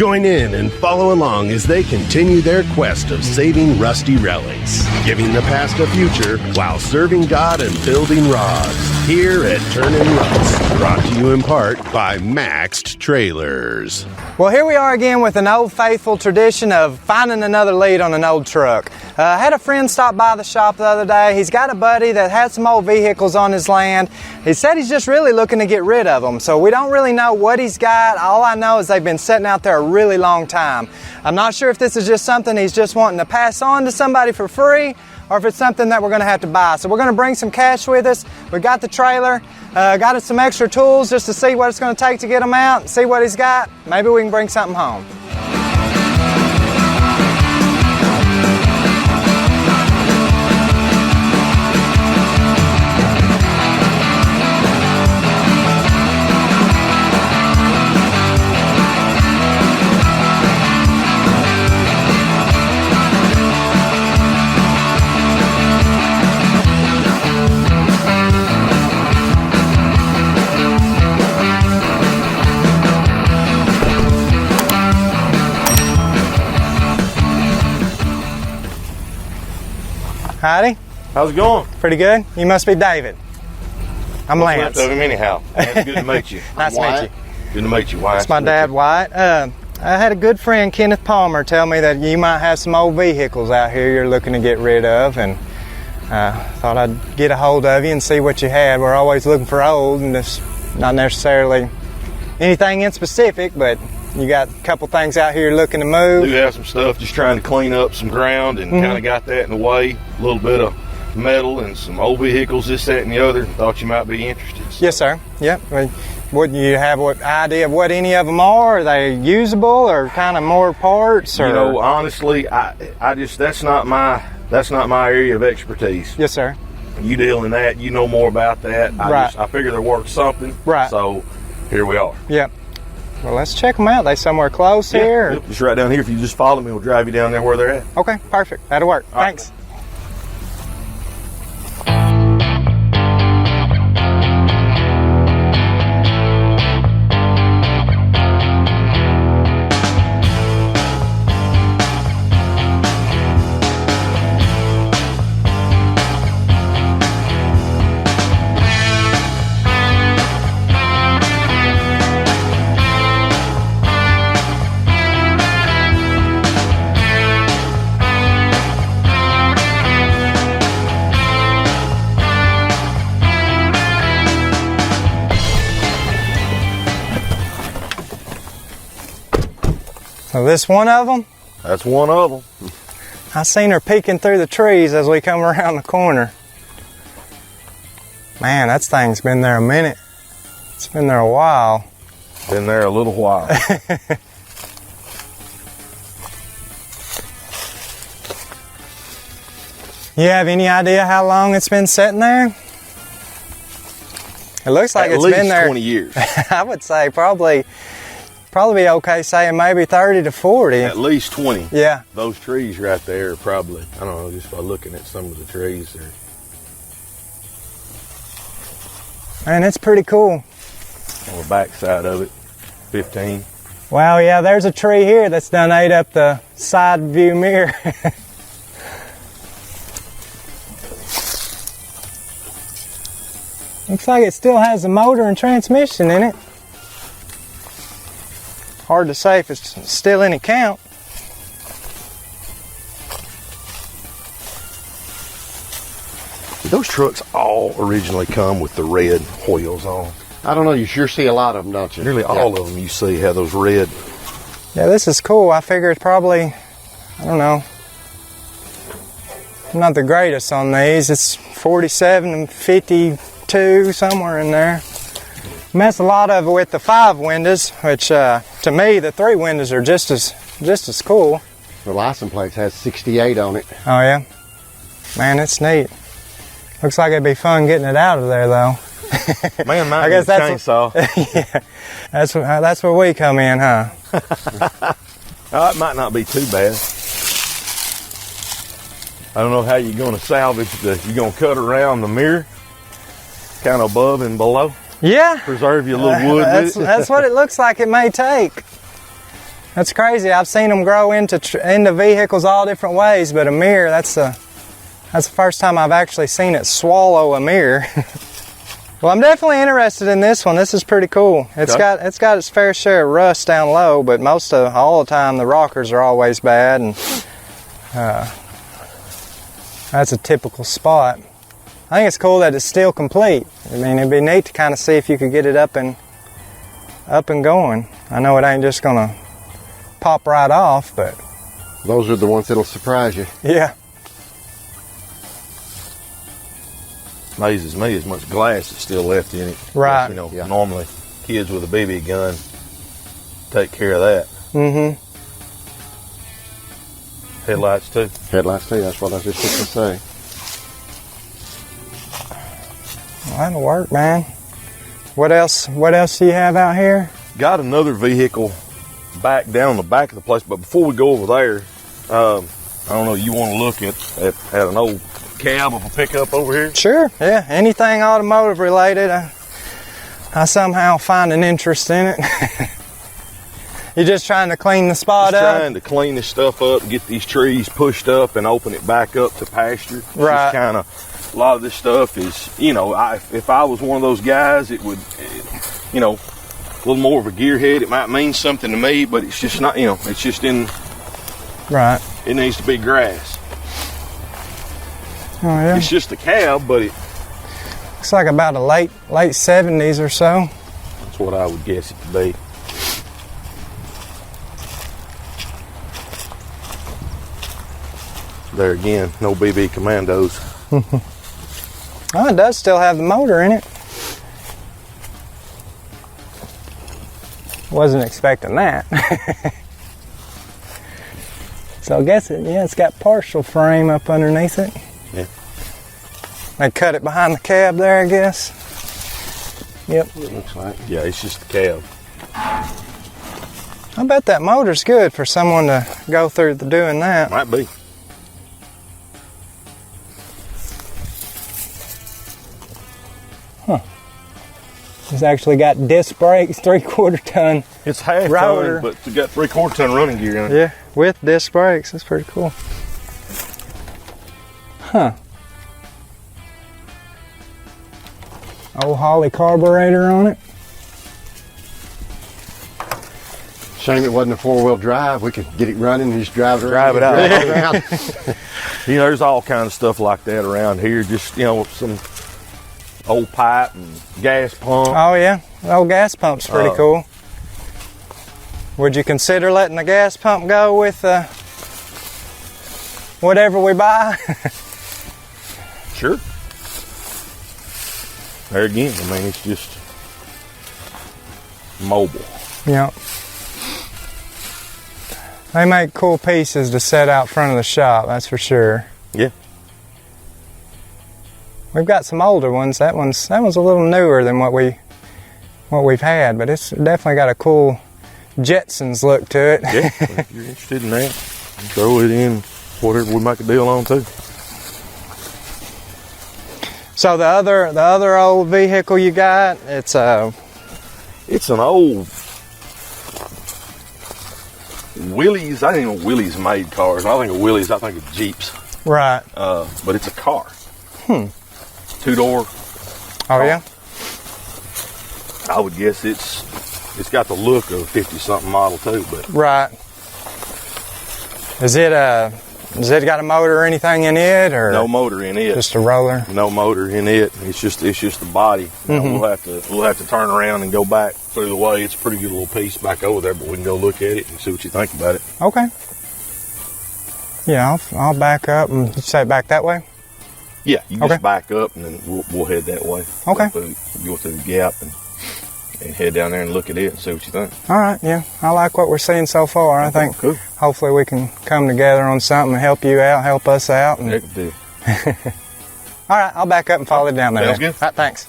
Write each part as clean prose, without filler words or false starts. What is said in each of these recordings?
Join in and follow along as they continue their quest of saving rusty relics, giving the past a future while serving God and building rods. Here at Turnin Rust, brought to you in part by Maxed Trailers. Well, here we are again with an old faithful tradition of finding another lead on an old truck. I had a friend stop by the shop the other day. He's got a buddy that had some old vehicles on his land. He said he's just really looking to get rid of them, so we don't really know what he's got. All I know is they've been sitting out there a really long time. I'm not sure if this is just something he's just wanting to pass on to somebody for free, or if it's something that we're going to have to buy. So we're going to bring some cash with us. We got the trailer, got us some extra tools just to see what it's going to take to get them out, see what he's got. Maybe we can bring something home. Howdy. How's it going? Pretty good. You must be David. I'm Lance. Left of him anyhow. That's good to meet you. Nice to meet you. Good to meet you, Wyatt. That's my dad, Wyatt. I had a good friend, Kenneth Palmer, tell me that you might have some old vehicles out here you're looking to get rid of, and thought I'd get a hold of you and see what you had. We're always looking for old, and it's not necessarily anything in specific, but you got a couple things out here looking to move. Do have some stuff, just trying to clean up some ground and kind of got that in the way. A little bit of metal and some old vehicles, this, that, and the other. Thought you might be interested. So. Yes, sir. Yep. Would you have what idea of what any of them are? Are they usable or kind of more parts? Or? You know, honestly, I just that's not my area of expertise. Yes, sir. You deal in that, you know more about that. I figure they're worth something. Right. So here we are. Yep. Well, let's check them out. They somewhere close here? Yep, just right down here. If you just follow me, we'll drive you down there where they're at. Okay, perfect. That'll work. All Thanks. Right. So this one of them? That's one of them. I seen her peeking through the trees as we come around the corner. Man, that thing's been there a minute. It's been there a while. Been there a little while. You have any idea how long it's been sitting there? It looks like it's been there. At least 20 years. I would say probably be okay saying maybe 30 to 40. At least 20. Yeah. Those trees right there are probably, I don't know, just by looking at some of the trees. Man, it's pretty cool. On the back side of it, 15. Wow, yeah, there's a tree here that's done ate up the side view mirror. Looks like it still has a motor and transmission in it. Hard to say if it's still any count. Those trucks all originally come with the red wheels on. I don't know, you sure see a lot of them, don't you? Nearly all of them you see have those red. Yeah, this is cool. I figure it's probably, I don't know, not the greatest on these. It's 47 and 52, somewhere in there. Mess a lot of it with the 5 windows, which to me the 3 windows are just as cool. The license plate has 68 on it. Oh yeah, man, it's neat. Looks like it'd be fun getting it out of there though. Man, mine I guess is a chainsaw. Yeah, that's where we come in, huh? It might not be too bad. I don't know how you're going to salvage you're going to cut around the mirror, kind of above and below. Yeah. Preserve your little wood with it. That's what it looks like it may take. That's crazy. I've seen them grow into vehicles all different ways, but a mirror, that's the first time I've actually seen it swallow a mirror. Well, I'm definitely interested in this one. This is pretty cool. It's got its fair share of rust down low, but all the time the rockers are always bad, and that's a typical spot. I think it's cool that it's still complete. I mean, it'd be neat to kind of see if you could get it up and going. I know it ain't just gonna pop right off, but Those are the ones that'll surprise you. yeah. Amazes me as much glass is still left in it. Right. You know, Yeah. normally kids with a BB gun take care of that. Mm-hmm. Headlights too. Headlights too, that's what I was just going to say. Well, that'll work, man. What else do you have out here? Got another vehicle back down the back of the place, but before we go over there, I don't know, you want to look at an old cab of a pickup over here? Sure. Yeah. Anything automotive related, I somehow find an interest in it. You're just trying to clean the spot Just up? trying to clean this stuff up, get these trees pushed up and open it back up to pasture. It's Right. just kind of, a lot of this stuff is, you know, if I was one of those guys, it would, you know, a little more of a gearhead. It might mean something to me, but it's just not, you know, it's just Right. it needs to be grass. Oh, yeah. It's just a cab, but Looks like about a late 70s or so. that's what I would guess it to be. There again, no BB Commandos. Oh, it does still have the motor in it. Wasn't expecting that. So I guess it's got partial frame up underneath it. Yeah. They cut it behind the cab there, I guess. Yep. It looks like. Yeah, it's just a cab. I bet that motor's good for someone to go through doing that. Might be. It's actually got disc brakes, 3/4 ton. It's half Router. ton, but it's got 3/4 ton running gear in it. Yeah, with disc brakes. That's pretty cool. Huh. Old Holly carburetor on it. Shame it wasn't a 4-wheel drive. We could get it running and just drive it Drive it around. out. Around. You know, there's all kinds of stuff like that around here. Just, you know, some old pipe and gas pump. Oh yeah, the old gas pump's pretty cool. Would you consider letting the gas pump go with whatever we buy? Sure. There again, I mean, it's just mobile. Yep. They make cool pieces to set out front of the shop, that's for sure. Yeah. We've got some older ones. That one's a little newer than what we've had, but it's definitely got a cool Jetsons look to it. Yeah, if you're interested in that, throw it in, whatever we make a deal on too. So the other old vehicle you got, it's an old Willys. I didn't know Willys made cars. When I think of Willys, I think of Jeeps. right. But it's a car. 2-door. Oh yeah. I would guess it's got the look of a 50-something model too, but Right. Has it got a motor or anything in it, or no motor in it. just a roller? No motor in it. It's just the body. Now, we'll have to turn around and go back through the way. It's a pretty good little piece back over there, but we can go look at it and see what you think about it. Okay. Yeah, I'll back up and you say back that way. Yeah, you Okay. just back up and then we'll head that way. Okay. Go through the gap and head down there and look at it and see what you think. All right. Yeah, I like what we're seeing so far. I think Cool. hopefully we can come together on something and help you out, help us out. And, Heck of a deal. all right, I'll back up and follow it down there. Sounds then. good. All right, thanks.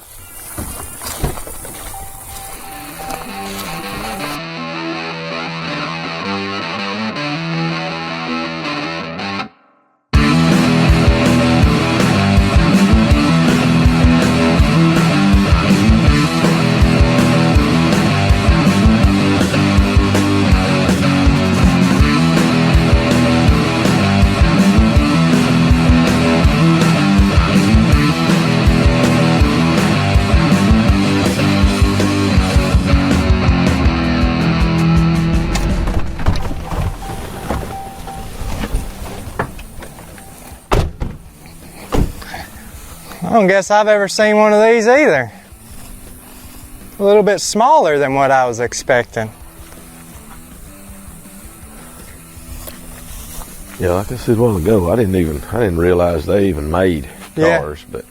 I don't guess I've ever seen one of these either. A little bit smaller than what I was expecting. Yeah, like I said a while ago, I didn't realize they even made cars, but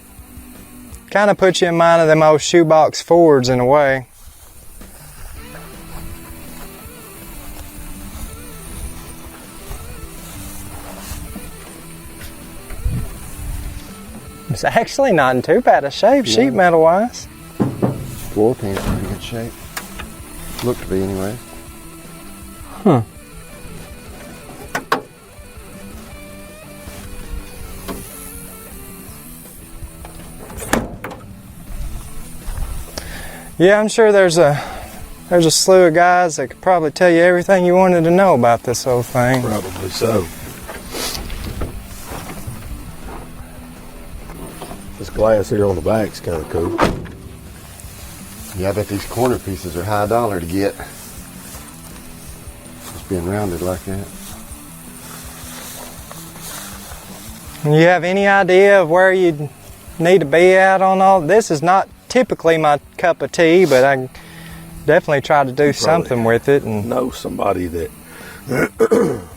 Kind of puts you in mind of them old shoebox Fords in a way. It's actually not in too bad a shape, sheet metal wise. Floor pan's in good shape. Look to be anyway. Huh. Yeah, I'm sure there's a slew of guys that could probably tell you everything you wanted to know about this whole thing. probably so. This glass here on the back's kind of cool. Yeah, I bet these corner pieces are high dollar to get. Just being rounded like that. You have any idea of where you'd need to be at on all? This is not typically my cup of tea, but I definitely try to do something with it. And Know somebody that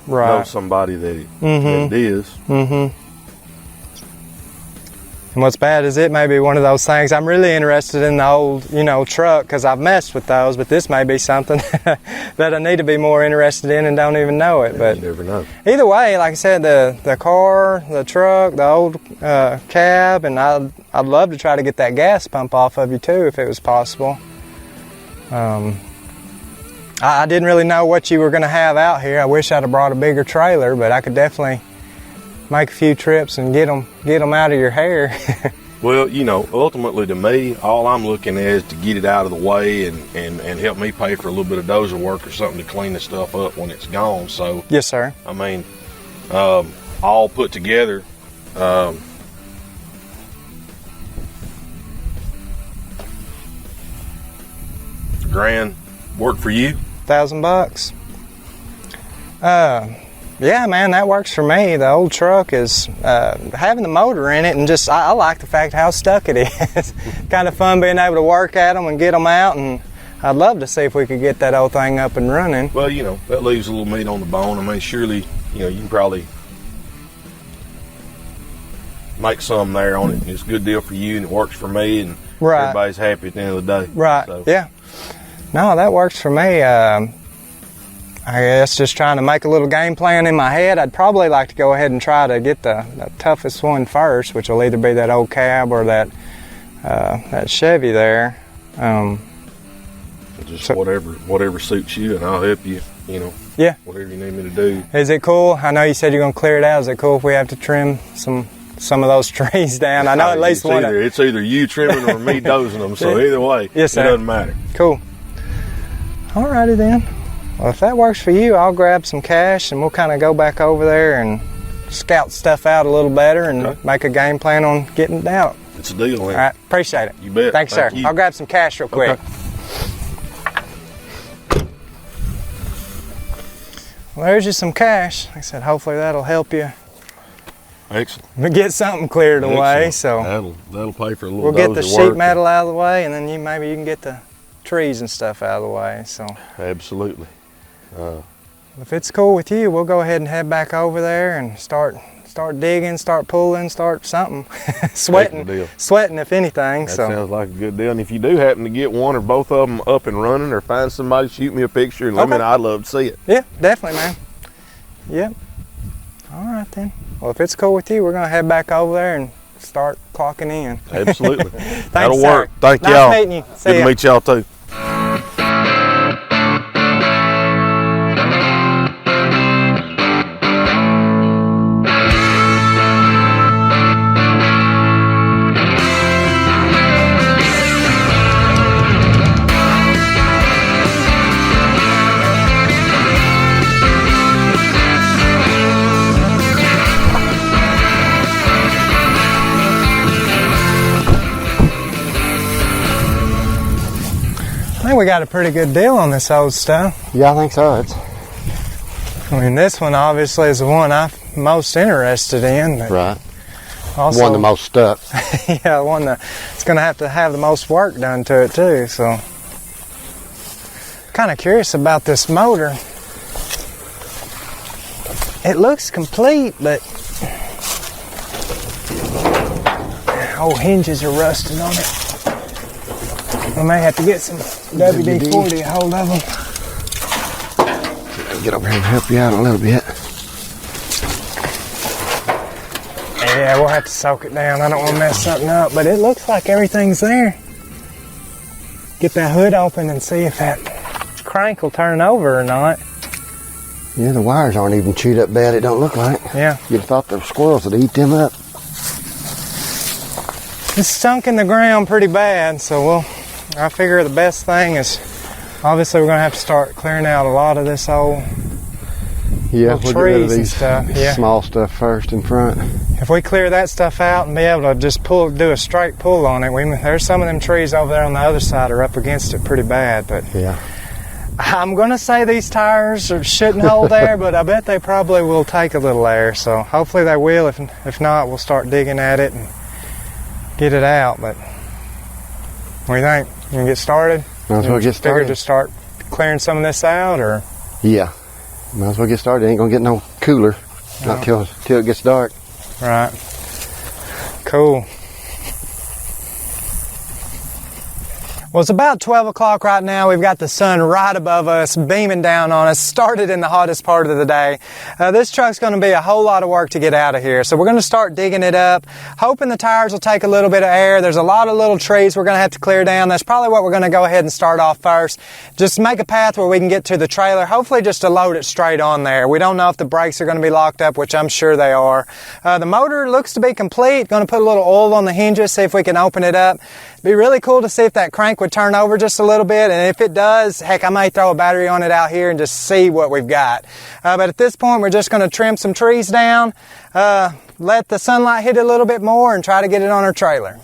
right. know somebody that it is. Mm-hmm. And what's bad is it may be one of those things. I'm really interested in the old, truck because I've messed with those, but this may be something that I need to be more interested in and don't even know it. But you never know. Either way, like I said, the car, the truck, the old cab, and I'd love to try to get that gas pump off of you too if it was possible. I didn't really know what you were going to have out here. I wish I'd have brought a bigger trailer, but I could definitely make a few trips and get them out of your hair. Well, ultimately to me, all I'm looking at is to get it out of the way and help me pay for a little bit of dozer work or something to clean the stuff up when it's gone. So, Yes, sir. I mean, all put together, grand work for you. $1,000. Yeah, man, that works for me. The old truck is having the motor in it, and just I like the fact how stuck it is. Kind of fun being able to work at them and get them out, and I'd love to see if we could get that old thing up and running. Well, that leaves a little meat on the bone. I mean, surely, you can probably make some there on it. It's a good deal for you, and it works for me, and Right. everybody's happy at the end of the day. Right, So, yeah. No, that works for me. I guess just trying to make a little game plan in my head. I'd probably like to go ahead and try to get the toughest one first, which will either be that old cab or that Chevy there. Just whatever suits you, and I'll help you. Yeah. Whatever you need me to do. Is it cool? I know you said you're going to clear it out. Is it cool if we have to trim some of those trees down? I know at least one. It's either you trimming or me dozing them. So either way, Yes, sir. It doesn't matter. Cool. Alrighty then. Well, if that works for you, I'll grab some cash and we'll kind of go back over there and scout stuff out a little better and make a game plan on getting it out. It's a deal, man. All right, appreciate it. You bet. Thanks, sir. Thank you. I'll grab some cash real quick. Okay. Well, there's just some cash. Like I said, hopefully that'll help you Excellent. get something cleared away. Excellent. So That'll pay for a little. we'll get the dozer sheet work. metal out of the way, and then maybe you can get the trees and stuff out of the way. So Absolutely. if it's cool with you, we'll go ahead and head back over there and start digging, start pulling, start something. Deal. Sweating if anything. That So sounds like a good deal. And if you do happen to get one or both of them up and running, or find somebody, shoot me a picture and let me Okay. know. I'd love to see it. yeah, definitely, man. Yep. All right then. Well, if it's cool with you, we're gonna head back over there and start clocking in. Absolutely. Thanks, That'll sir. work. Thank Nice y'all. meeting you. See Good ya. to meet y'all too. I think we got a pretty good deal on this old stuff. Yeah, I think so. I mean, this one obviously is the one I'm most interested in. But Right. Also, one the most stuck. yeah, one that it's going to have the most work done to it too. So, kind of curious about this motor. It looks complete, but old hinges are rusted on it. We may have to get some WD-40 to hold of them. Get over here and help you out a little bit. Yeah, we'll have to soak it down. I don't want to mess something up, but it looks like everything's there. Get that hood open and see if that crank will turn over or not. Yeah, the wires aren't even chewed up bad, it don't look like. Yeah. You'd have thought the squirrels would eat them up. It's sunk in the ground pretty bad, so I figure the best thing is, obviously we're going to have to start clearing out a lot of this old Yeah, little we'll get rid of trees and these stuff. Yeah. small stuff first in front. If we clear that stuff out and be able to just do a straight pull on it, there's some of them trees over there on the other side are up against it pretty bad, but Yeah. I'm going to say these tires shouldn't hold air, but I bet they probably will take a little air, so hopefully they will. If not, we'll start digging at it and get it out. But what do you think? You can get started? Might as well get started. Figure to start clearing some of this out, or? Yeah. Might as well get started. It ain't going to get no cooler. Not till it gets dark. Right. Cool. Well, it's about 12 o'clock right now. We've got the sun right above us, beaming down on us. Started in the hottest part of the day. This truck's going to be a whole lot of work to get out of here. So we're going to start digging it up, hoping the tires will take a little bit of air. There's a lot of little trees we're going to have to clear down. That's probably what we're going to go ahead and start off first. Just make a path where we can get to the trailer, hopefully just to load it straight on there. We don't know if the brakes are going to be locked up, which I'm sure they are. The motor looks to be complete. Going to put a little oil on the hinges, see if we can open it up. It'd be really cool to see if that crank would turn over just a little bit, and if it does, heck, I may throw a battery on it out here and just see what we've got. But at this point, we're just going to trim some trees down, let the sunlight hit it a little bit more, and try to get it on our trailer.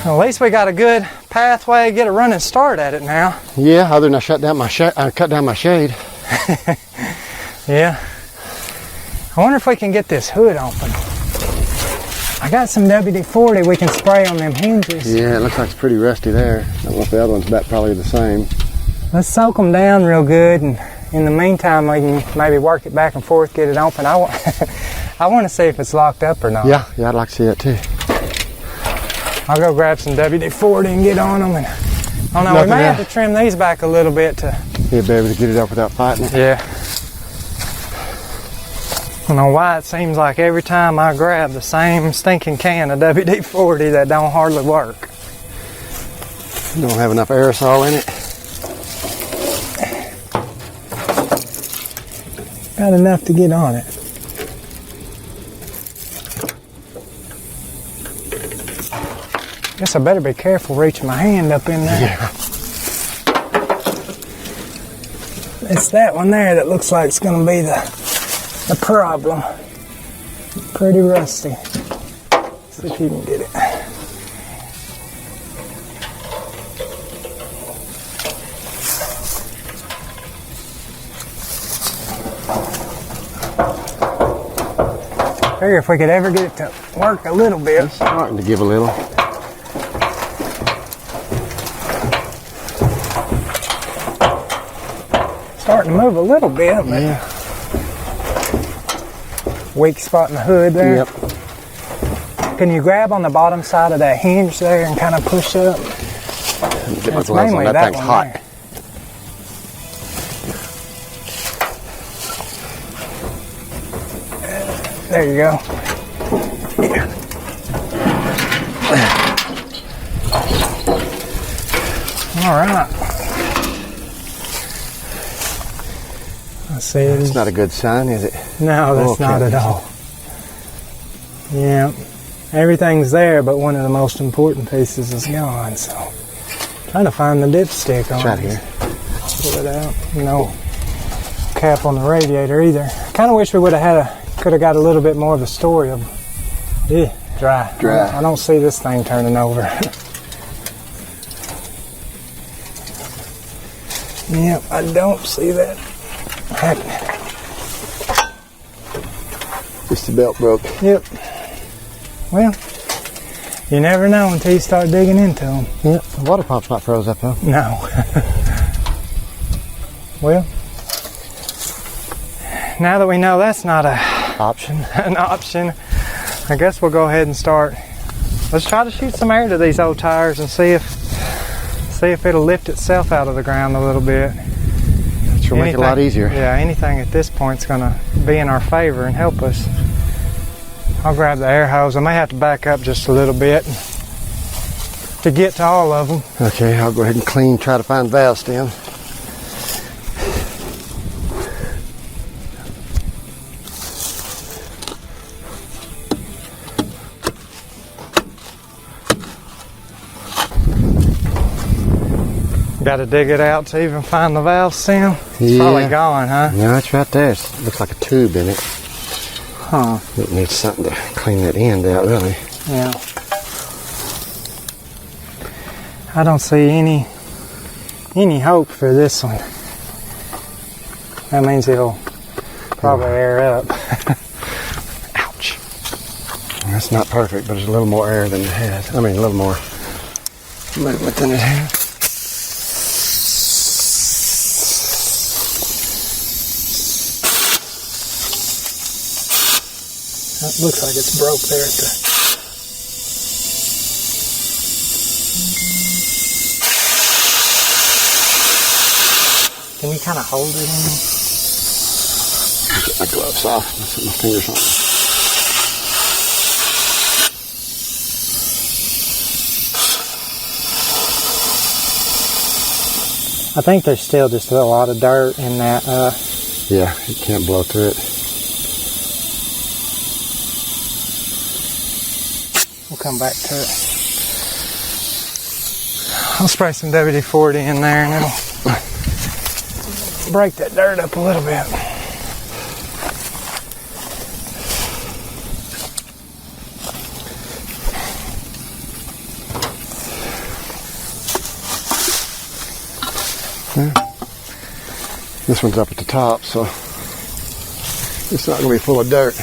At least we got a good pathway, get a running start at it now. Yeah, other than I cut down my shade. Yeah. I wonder if we can get this hood open. I got some WD-40 we can spray on them hinges. Yeah, it looks like it's pretty rusty there. I don't know if the other one's about probably the same. Let's soak them down real good, and in the meantime we can maybe work it back and forth, get it open. I want to see if it's locked up or not. Yeah, I'd like to see that too. I'll go grab some WD-40 and get on them. And I don't know, we may have to trim these back a little bit to... Yeah, be able to get it up without fighting it. Yeah. I don't know why it seems like every time I grab the same stinking can of WD-40 that don't hardly work. Don't have enough aerosol in it. Got enough to get on it. Guess I better be careful reaching my hand up in there. Yeah. It's that one there that looks like it's going to be the problem. Pretty rusty. See if you can get it. Figure if we could ever get it to work a little bit. It's starting to give a little. Starting to move a little bit. But Yeah. weak spot in the hood there. Yep. Can you grab on the bottom side of that hinge there and kind of push up? Get my It's gloves on. mainly That that thing's one hot. there. There you go. All right. Let's see. It's not a good sign, is it? No, that's Okay. not at all. Yeah, everything's there, but one of the most important pieces is gone. So, trying to find the dipstick on It's right it. here. Pull it out. No cap on the radiator either. Kind of wish we would have could have got a little bit more of a story of. Dry. Dry. I don't see this thing turning over. Yep, I don't see that happening. Just the belt broke. Yep. Well, you never know until you start digging into them. Yep. The water pump's not froze up though. No. Well, now that we know that's not an option, I guess we'll go ahead and start. Let's try to shoot some air to these old tires and see if it'll lift itself out of the ground a little bit. Which will make it a lot easier. Yeah, anything at this point is going to be in our favor and help us. I'll grab the air hose. I may have to back up just a little bit to get to all of them. Okay, I'll go ahead and try to find valve stem. Got to dig it out to even find the valve stem. It's Yeah. probably gone, huh? No, it's right there. It looks like a tube in it. Huh. It needs something to clean that end out, really. Yeah. I don't see any hope for this one. That means it'll probably air up. Ouch. It's not perfect, but there's a little more air than it has. I mean, a little more movement than it has. It looks like it's broke there at the... Can you kind of hold it in? Get my gloves off. Let's put my fingers on. I think there's still just a lot of dirt in that. Yeah, you can't blow through it. We'll come back to it. I'll spray some WD-40 in there and it'll break that dirt up a little bit. This one's up at the top, so it's not going to be full of dirt.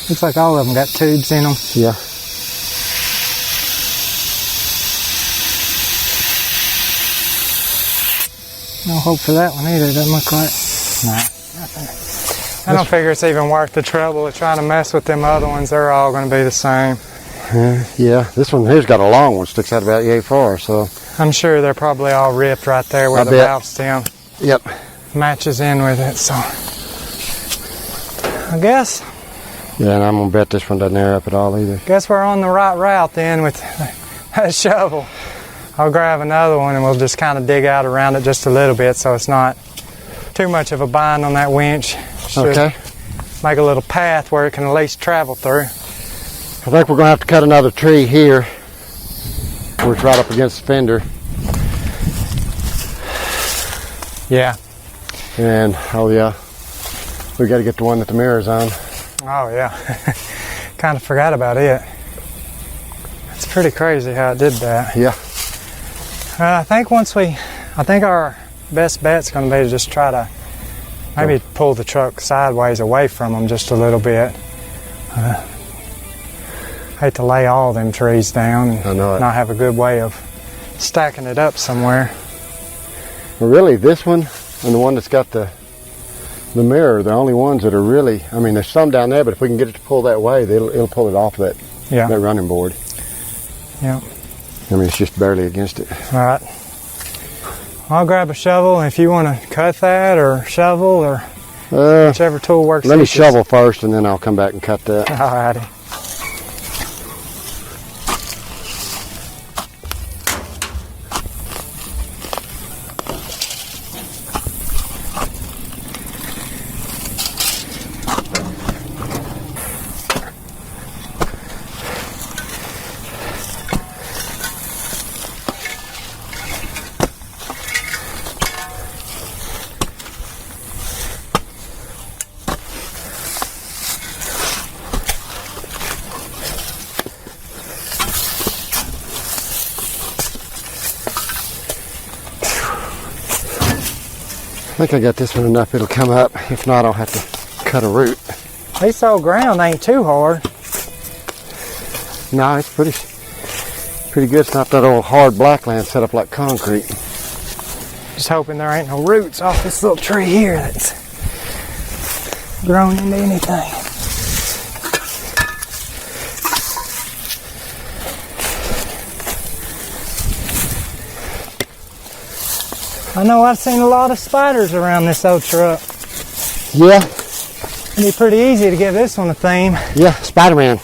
Looks like all of them got tubes in them. Yeah. No hope for that one either. Doesn't look like. No, nothing. I don't figure it's even worth the trouble of trying to mess with them other ones. They're all going to be the same. Yeah, this one here's got a long one, sticks out about yay far, so. I'm sure they're probably all ripped right there where I the bet. valve stem Yep. matches in with it. So I guess Yeah, and I'm going to bet this one doesn't air up at all either. we're on the right route then with that shovel. I'll grab another one and we'll just kind of dig out around it just a little bit so it's not too much of a bind on that winch. Should Okay. make a little path where it can at least travel through. I think we're gonna have to cut another tree here where it's right up against the fender. Yeah. And, oh yeah, we gotta get the one that the mirror's on. Oh yeah. Kind of forgot about it. It's pretty crazy how it did that. Yeah. I think our best bet's going to be to just try to maybe pull the truck sideways away from them just a little bit. Hate to lay all them trees down and I know it. not have a good way of stacking it up somewhere. Well, really, this one and the one that's got the mirror, the only ones that are really, I mean, there's some down there, but if we can get it to pull that way, it'll pull it off that running board. Yeah. I mean, it's just barely against it. All right. I'll grab a shovel if you want to cut that, or shovel, or whichever tool works. Let me easiest. shovel first, and then I'll come back and cut that. All righty. I think I got this one enough, it'll come up. If not, I'll have to cut a root. This old ground ain't too hard. No, it's pretty good. It's not that old hard blackland set up like concrete. Just hoping there ain't no roots off this little tree here that's grown into anything. I know I've seen a lot of spiders around this old truck. Yeah, It'd be pretty easy to give this one a theme. yeah, Spider-Man.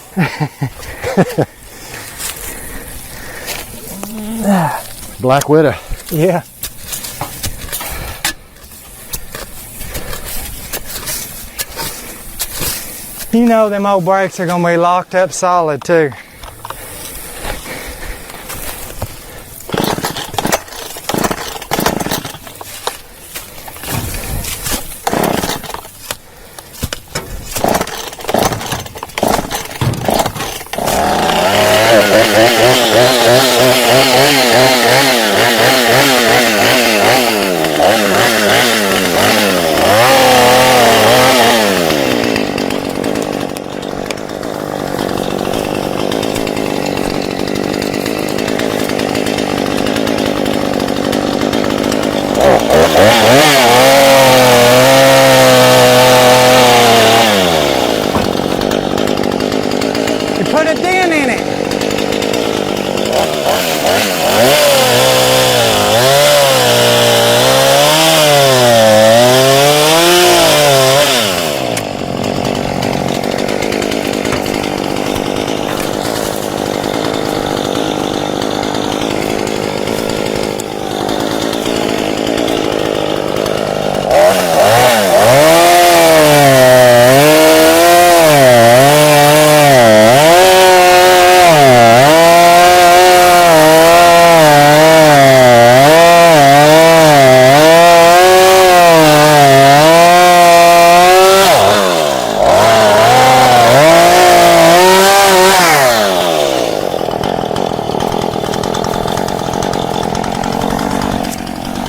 Black Widow. Yeah. You know them old brakes are gonna be locked up solid too. You put a dent in it.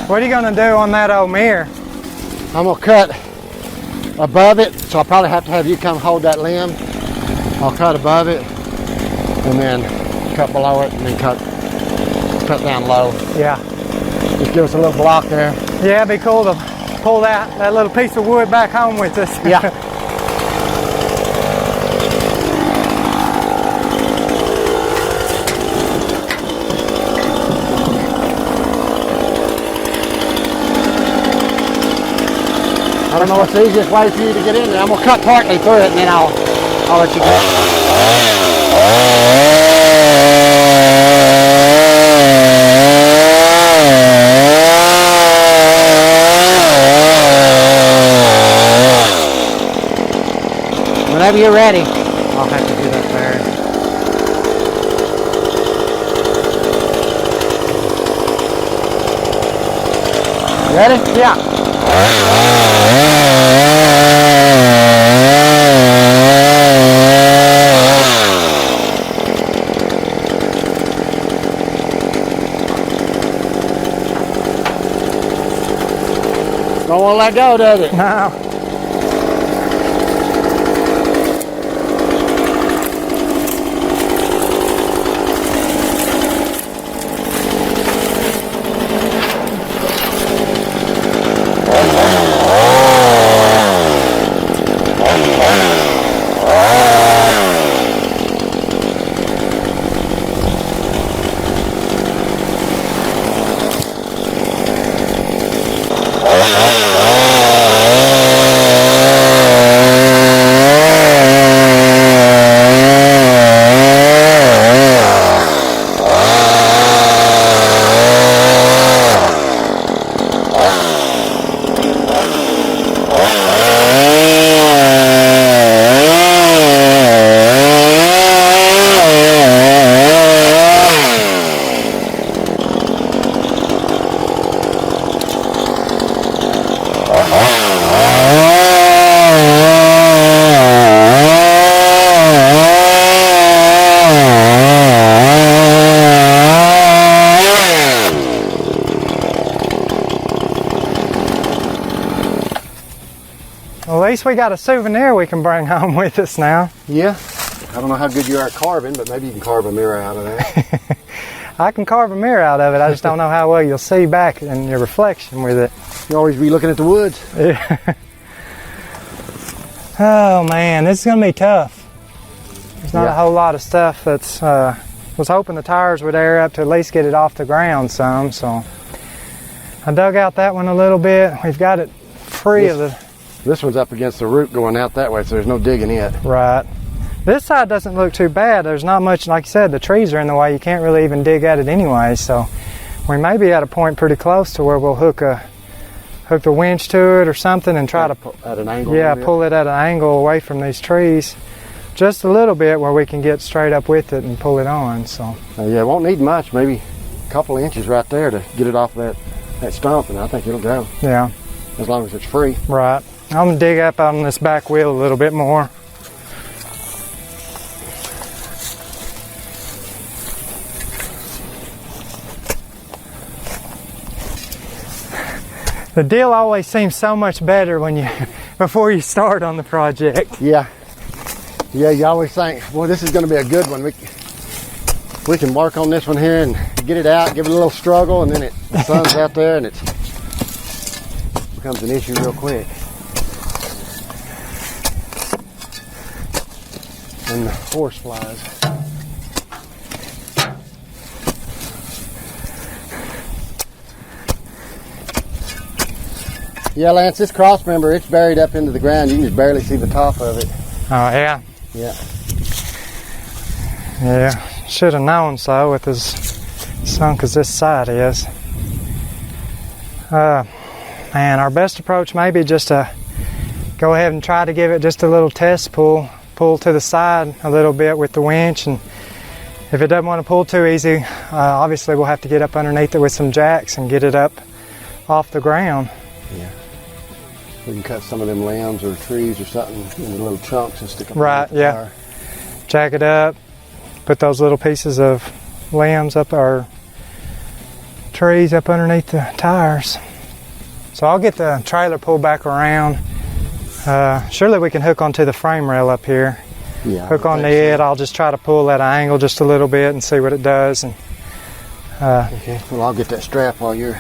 What are you gonna do on that old mirror? I'm gonna cut above it, so I'll probably have to have you come hold that limb. I'll cut above it, and then cut below it, and then cut down low. Yeah. Just give us a little block there. Yeah, it'd be cool to pull that little piece of wood back home with us. Yeah. I don't know what's the easiest way for you to get in there. I'm gonna cut partly through it, and then I'll let you go. Whenever you're ready, I'll have to get up there. Ready? Yeah. Don't want to let go, does it? No. Well, at least we got a souvenir we can bring home with us now. Yeah. I don't know how good you are at carving, but maybe you can carve a mirror out of that. I can carve a mirror out of it. I just don't know how well you'll see back in your reflection with it. You always be looking at the woods. Yeah. Oh man, this is gonna be tough. There's not a whole lot of stuff that's. Was hoping the tires would air up to at least get it off the ground some. So I dug out that one a little bit. We've got it free of the. This one's up against the root going out that way, so there's no digging it. Right. This side doesn't look too bad. There's not much, like you said, the trees are in the way. You can't really even dig at it anyway. So we may be at a point pretty close to where we'll hook the winch to it or something and try to at an angle. Yeah, pull it at an angle away from these trees, just a little bit where we can get straight up with it and pull it on. So yeah, it won't need much. Maybe a couple of inches right there to get it off that stump, and I think it'll go. Yeah. As long as it's free. Right. I'm gonna dig up on this back wheel a little bit more. The deal always seems so much better when before you start on the project. Yeah. Yeah, you always think, boy, this is going to be a good one. We can work on this one here and get it out, give it a little struggle, and then the sun's out there and it becomes an issue real quick. And the horse flies. Yeah, Lance, this cross member, it's buried up into the ground. You can just barely see the top of it. Oh, yeah? Yeah. Yeah, should have known so with as sunk as this side is. Man, our best approach may be just to go ahead and try to give it just a little test pull to the side a little bit with the winch, and if it doesn't want to pull too easy, obviously we'll have to get up underneath it with some jacks and get it up off the ground. Yeah. We can cut some of them limbs or trees or something into little chunks and stick them right, yeah. Tire. Jack it up, put those little pieces of limbs up or trees up underneath the tires. So I'll get the trailer pulled back around. Surely we can hook onto the frame rail up here. Yeah. Hook on the end. I'll just try to pull at an angle just a little bit and see what it does. And okay. Well, I'll get that strap while you're.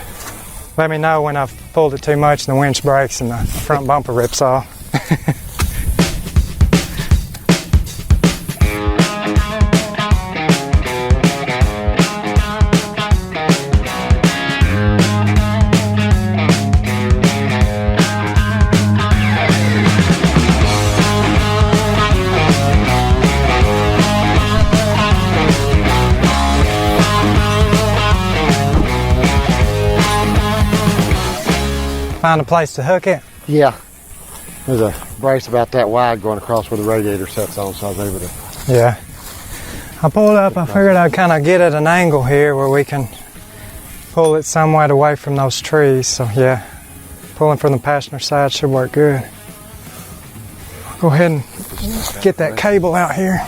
Let me know when I've pulled it too much and the winch breaks and the front bumper rips off. Find a place to hook it? Yeah. There's a brace about that wide going across where the radiator sets on, so I was able to. Yeah. I pulled up, I figured I'd kind of get at an angle here where we can pull it somewhat away from those trees. So yeah, pulling from the passenger side should work good. I'll go ahead and get that cable out here.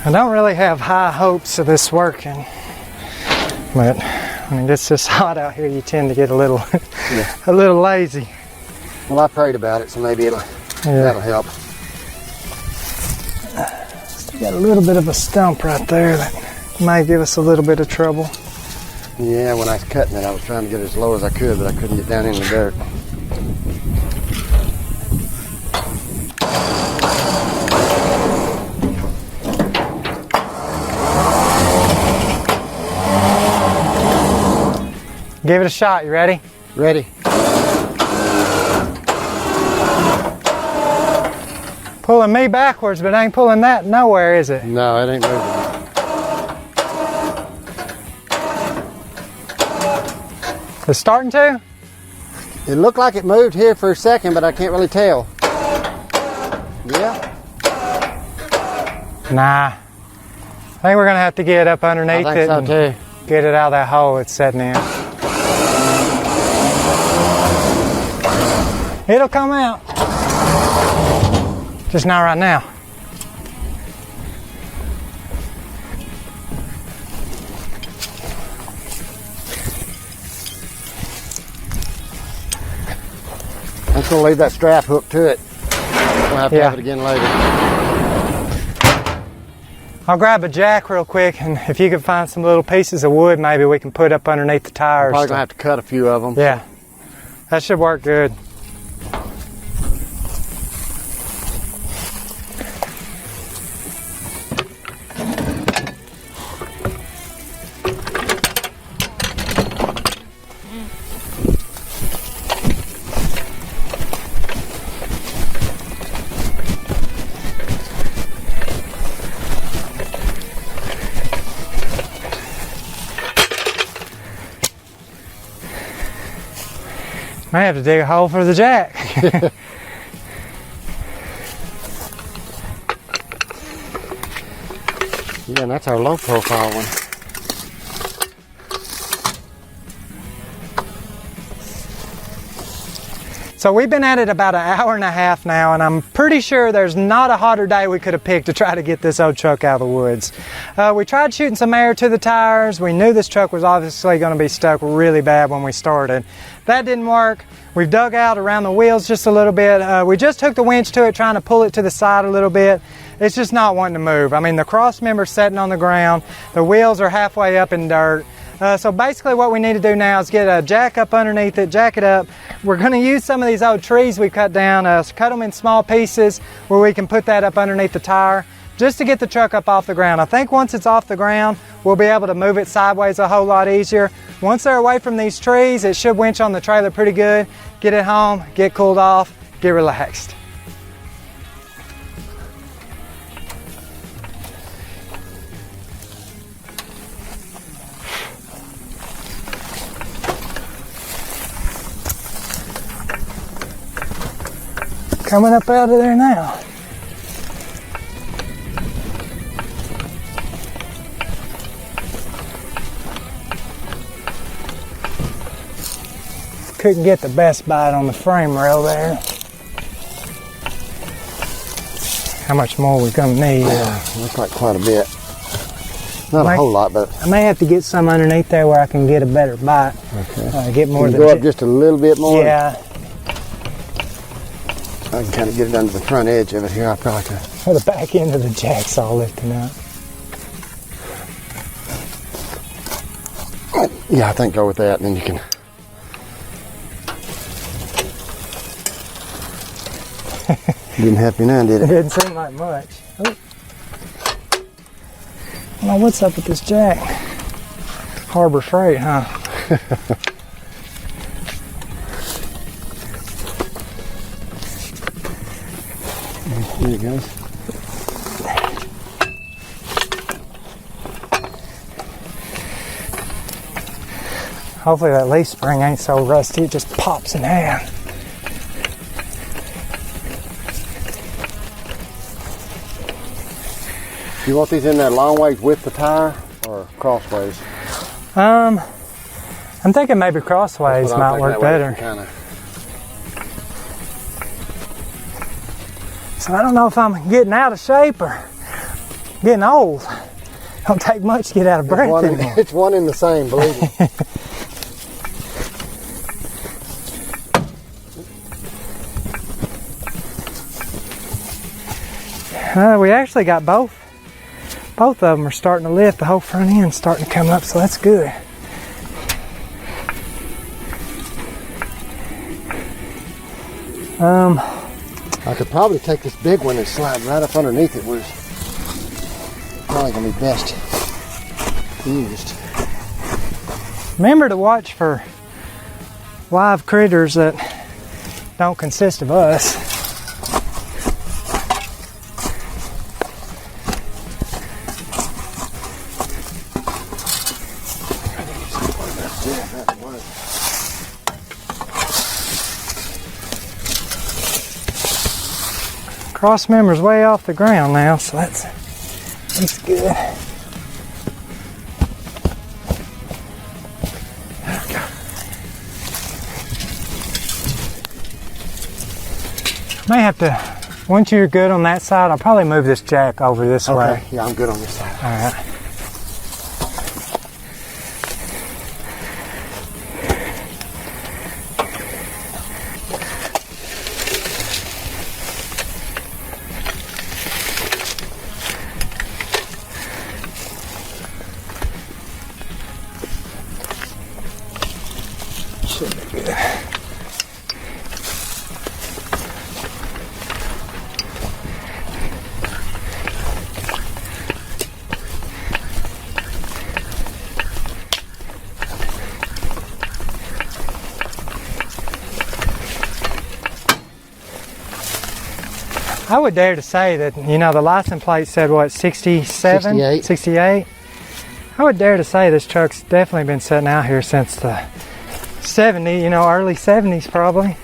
I don't really have high hopes of this working, but when it gets this hot out here, you tend to get a little, a little lazy. Well, I prayed about it, so maybe that'll help. Still got a little bit of a stump right there that might give us a little bit of trouble. Yeah, when I was cutting it, I was trying to get it as low as I could, but I couldn't get down in the dirt. Give it a shot. You ready? Ready. Pulling me backwards, but ain't pulling that nowhere, is it? No, it ain't moving. It's starting to? It looked like it moved here for a second, but I can't really tell. Yeah? Nah. I think we're gonna have to get up underneath I it think so and too. get it out of that hole it's setting in. It'll come out. Just not right now. I'm just going to leave that strap hooked to it. We'll have to have it again later. I'll grab a jack real quick, and if you can find some little pieces of wood, maybe we can put up underneath the tires. Probably going to have to cut a few of them. Yeah, that should work good. I have to dig a hole for the jack. Yeah, and that's our low profile one. So we've been at it about an hour and a half now, and I'm pretty sure there's not a hotter day we could have picked to try to get this old truck out of the woods. We tried shooting some air to the tires. We knew this truck was obviously going to be stuck really bad when we started. That didn't work. We've dug out around the wheels just a little bit. We just took the winch to it, trying to pull it to the side a little bit. It's just not wanting to move. I mean, the cross member's sitting on the ground. The wheels are halfway up in dirt. So basically what we need to do now is get a jack up underneath it, jack it up. We're going to use some of these old trees we cut down, cut them in small pieces where we can put that up underneath the tire just to get the truck up off the ground. I think once it's off the ground, we'll be able to move it sideways a whole lot easier. Once they're away from these trees, it should winch on the trailer pretty good. Get it home, get cooled off, get relaxed. Coming up out of there now. Couldn't get the best bite on the frame rail there. How much more we're gonna need? Looks like quite a bit. Not a whole lot, but I may have to get some underneath there where I can get a better bite. okay. Get more. Can you go up just a little bit more? Yeah. I can kind of get it under the front edge of it here. I probably can. Well, the back end of the jack's all lifting up. Yeah, I think go with that, and then you can. Didn't help you none, did It it? didn't seem like much. Oh. I don't know what's up with this jack. Harbor Freight, huh? There it goes. Hopefully that leaf spring ain't so rusty it just pops in half. You want these in there long ways with the tire or crossways? I'm thinking maybe crossways might work better. So I don't know if I'm getting out of shape or getting old. Don't take much to get out of breath anymore. It's one in the same, believe me. We actually got both. Both of them are starting to lift. The whole front end's starting to come up, so that's good. I could probably take this big one and slide right up underneath it, where it's probably going to be best used. Remember to watch for live critters that don't consist of us. Cross member's way off the ground now, so that's good. May have to, once you're good on that side, I'll probably move this jack over this way. Yeah, I'm good on this side. All right. Should be good. I would dare to say that, you know, the license plate said what, 67? 68? I would dare to say this truck's definitely been sitting out here since the 70s, you know, early 70s probably.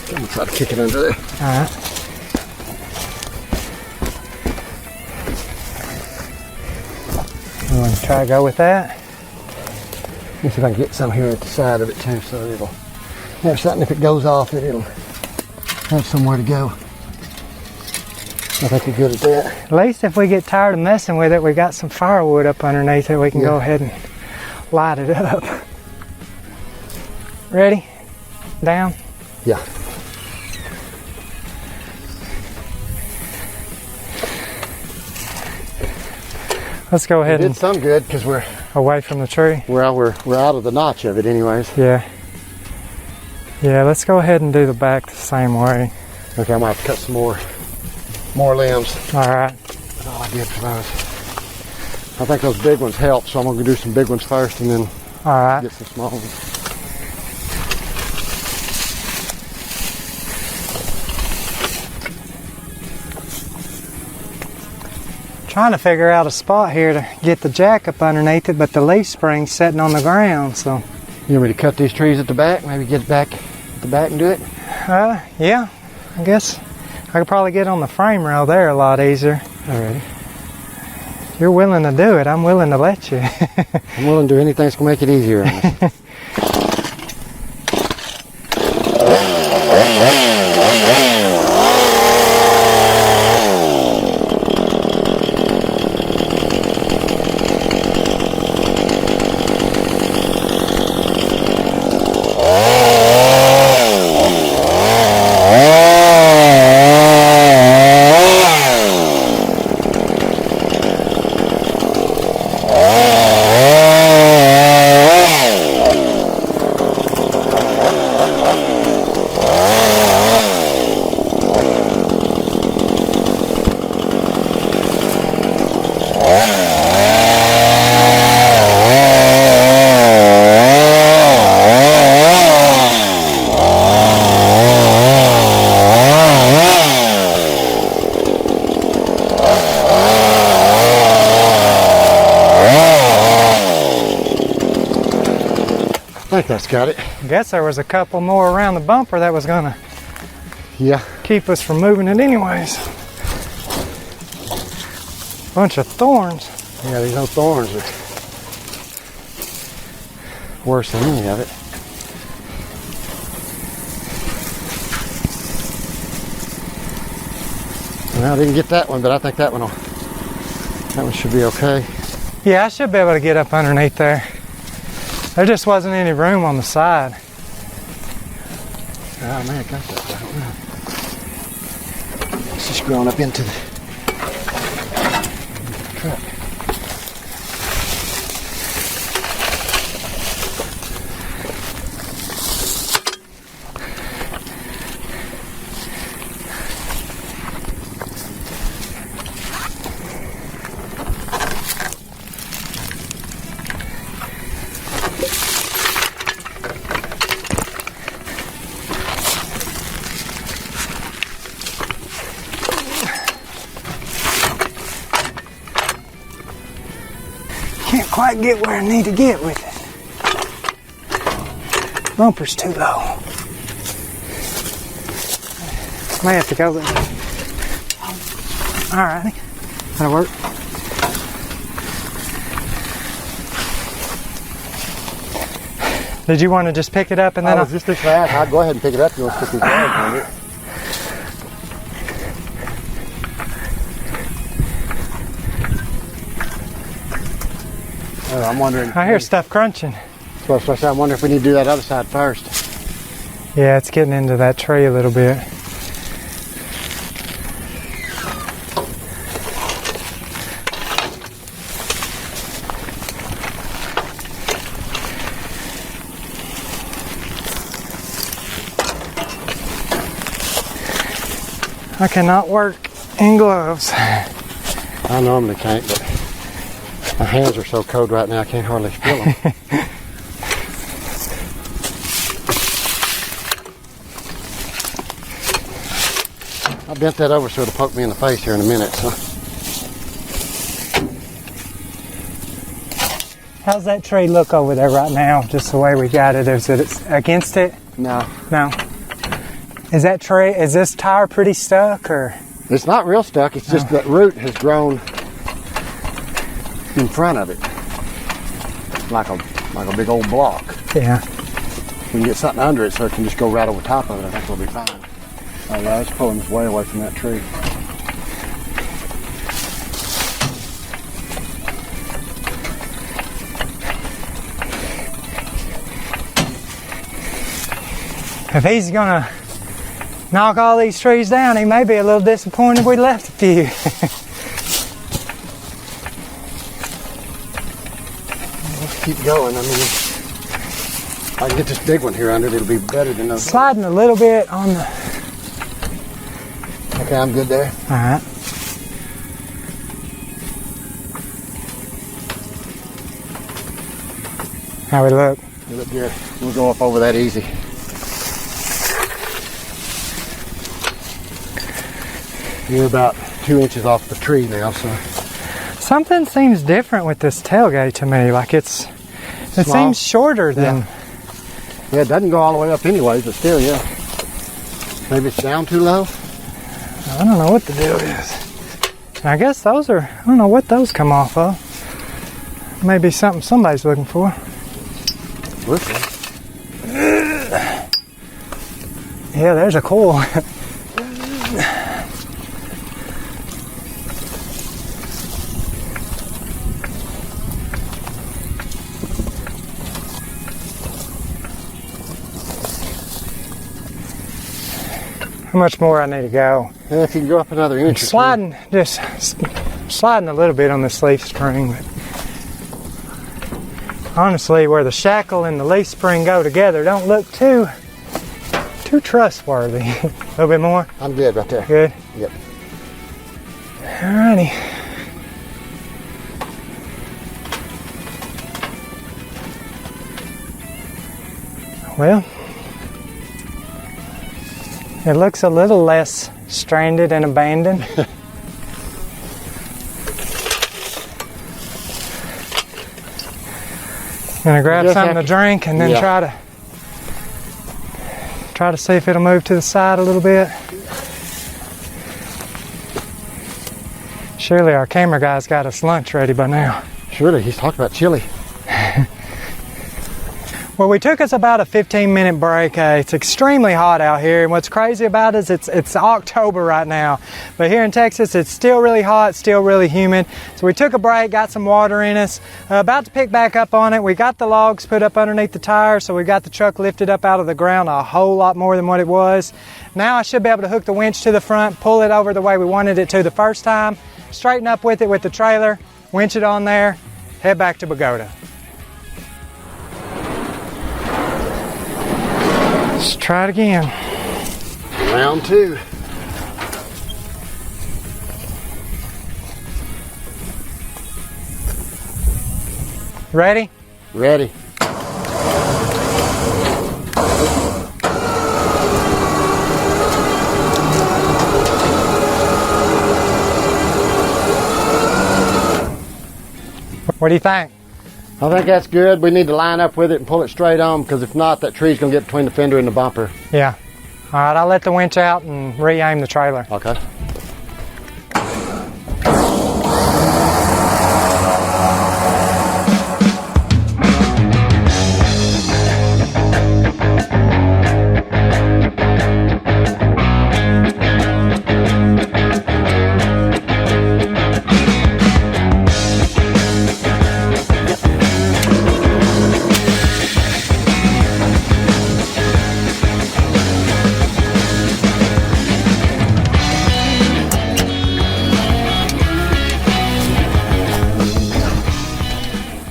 I'm going to try to kick it under there. Alright. I'm going to try to go with that. Let me see if I can get some here at the side of it too, so it'll have something. If it goes off, it'll have somewhere to go. I think you're good at that. At least if we get tired of messing with it, we got some firewood up underneath it. We can go ahead and light it up. Ready? Down? Yeah. Let's go ahead It and did some good because we're away from the tree. we're out of the notch of it anyways. Yeah. Yeah, let's go ahead and do the back the same way. Okay, I might have to cut some more limbs. All right. That's all I did for those. I think those big ones help, so I'm gonna do some big ones first and then All right. get some small ones. Trying to figure out a spot here to get the jack up underneath it, but the leaf spring's sitting on the ground, so. You want me to cut these trees at the back? Maybe get back at the back and do it? Yeah, I guess I could probably get on the frame rail there a lot easier. Alrighty. You're willing to do it, I'm willing to let you. I'm willing to do anything that's gonna make it easier on us. got it. I guess there was a couple more around the bumper that was gonna Yeah. keep us from moving it anyways. Bunch of thorns. Yeah, these old thorns are worse than any of it. Well, I didn't get that one, but I think that one should be okay. Yeah, I should be able to get up underneath there. There just wasn't any room on the side. Oh man, I got that. I don't know. It's just growing up into the truck. Can't quite get where I need to get with it. Bumper's too low. May have to go there. Alrighty, that'll work. Did you want to just pick it up and then I was just thinking that. I'll go ahead and pick it up. You want to stick these bags on it. Oh, I'm wondering. I hear stuff crunching. So I'm wondering if we need to do that other side first. Yeah, it's getting into that tree a little bit. I cannot work in gloves. I normally can't, but my hands are so cold right now I can't hardly feel them. I bent that over so it'll poke me in the face here in a minute. So. How's that tree look over there right now, just the way we got it? Is it against it? No. No. Is this tire pretty stuck, or? It's not real stuck, it's just that root has grown in front of it. Like a big old block. Yeah. We can get something under it so it can just go right over top of it. I think we'll be fine. Oh yeah, it's pulling us way away from that tree. If he's gonna knock all these trees down, he may be a little disappointed we left a few. Let's keep going. I mean, if I can get this big one here under it, it'll be better than those. Sliding a little bit on the... Okay, I'm good there. All right. How we look? You look good. We'll go up over that easy. You're about 2 inches off the tree now, so. Something seems different with this tailgate to me. Like it Small. seems shorter than... Yeah, it doesn't go all the way up anyways, but still, yeah. Maybe it's down too low? I don't know what the deal is. I guess those are... I don't know what those come off of. Maybe something somebody's looking for. Listen. Yeah, there's a coil. How much more I need to go? Yeah, if you can go up another inch or two. Sliding, just sliding a little bit on this leaf spring, but honestly, where the shackle and the leaf spring go together, don't look too trustworthy. A little bit more. I'm good right there. Good. Yep. Alrighty. Well, it looks a little less stranded and abandoned. Gonna grab Just something have to drink and then Yeah. try to Try to see if it'll move to the side a little bit. Surely our camera guy's got us lunch ready by now. Surely, he's talking about chili. Well, we took us about a 15-minute break. It's extremely hot out here, and what's crazy about it is it's October right now. But here in Texas, it's still really hot, still really humid. So we took a break, got some water in us. About to pick back up on it. We got the logs put up underneath the tires, so we got the truck lifted up out of the ground a whole lot more than what it was. Now I should be able to hook the winch to the front, pull it over the way we wanted it to the first time, straighten up with it with the trailer, winch it on there, head back to Bogata. Let's try it again. Round 2. Ready? Ready. What do you think? I think that's good. We need to line up with it and pull it straight on, because if not, that tree's going to get between the fender and the bumper. Yeah. All right, I'll let the winch out and re-aim the trailer. Okay.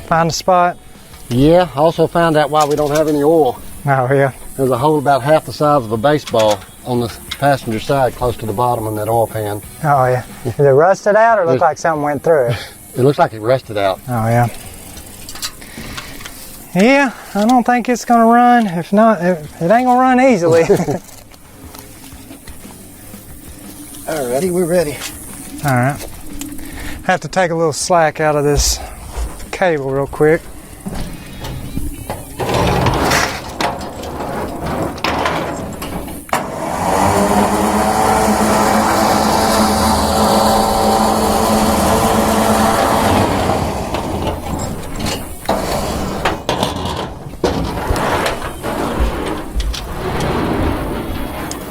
Find a spot? Yeah, I also found out why we don't have any oil. Oh, yeah. There's a hole about half the size of a baseball on the passenger side close to the bottom in that oil pan. Oh, yeah. Is it rusted out or look like something went through it? It looks like it rusted out. Oh, yeah. Yeah, I don't think it's going to run. If not, it ain't going to run easily. Alrighty, we're ready. All right. Have to take a little slack out of this cable real quick.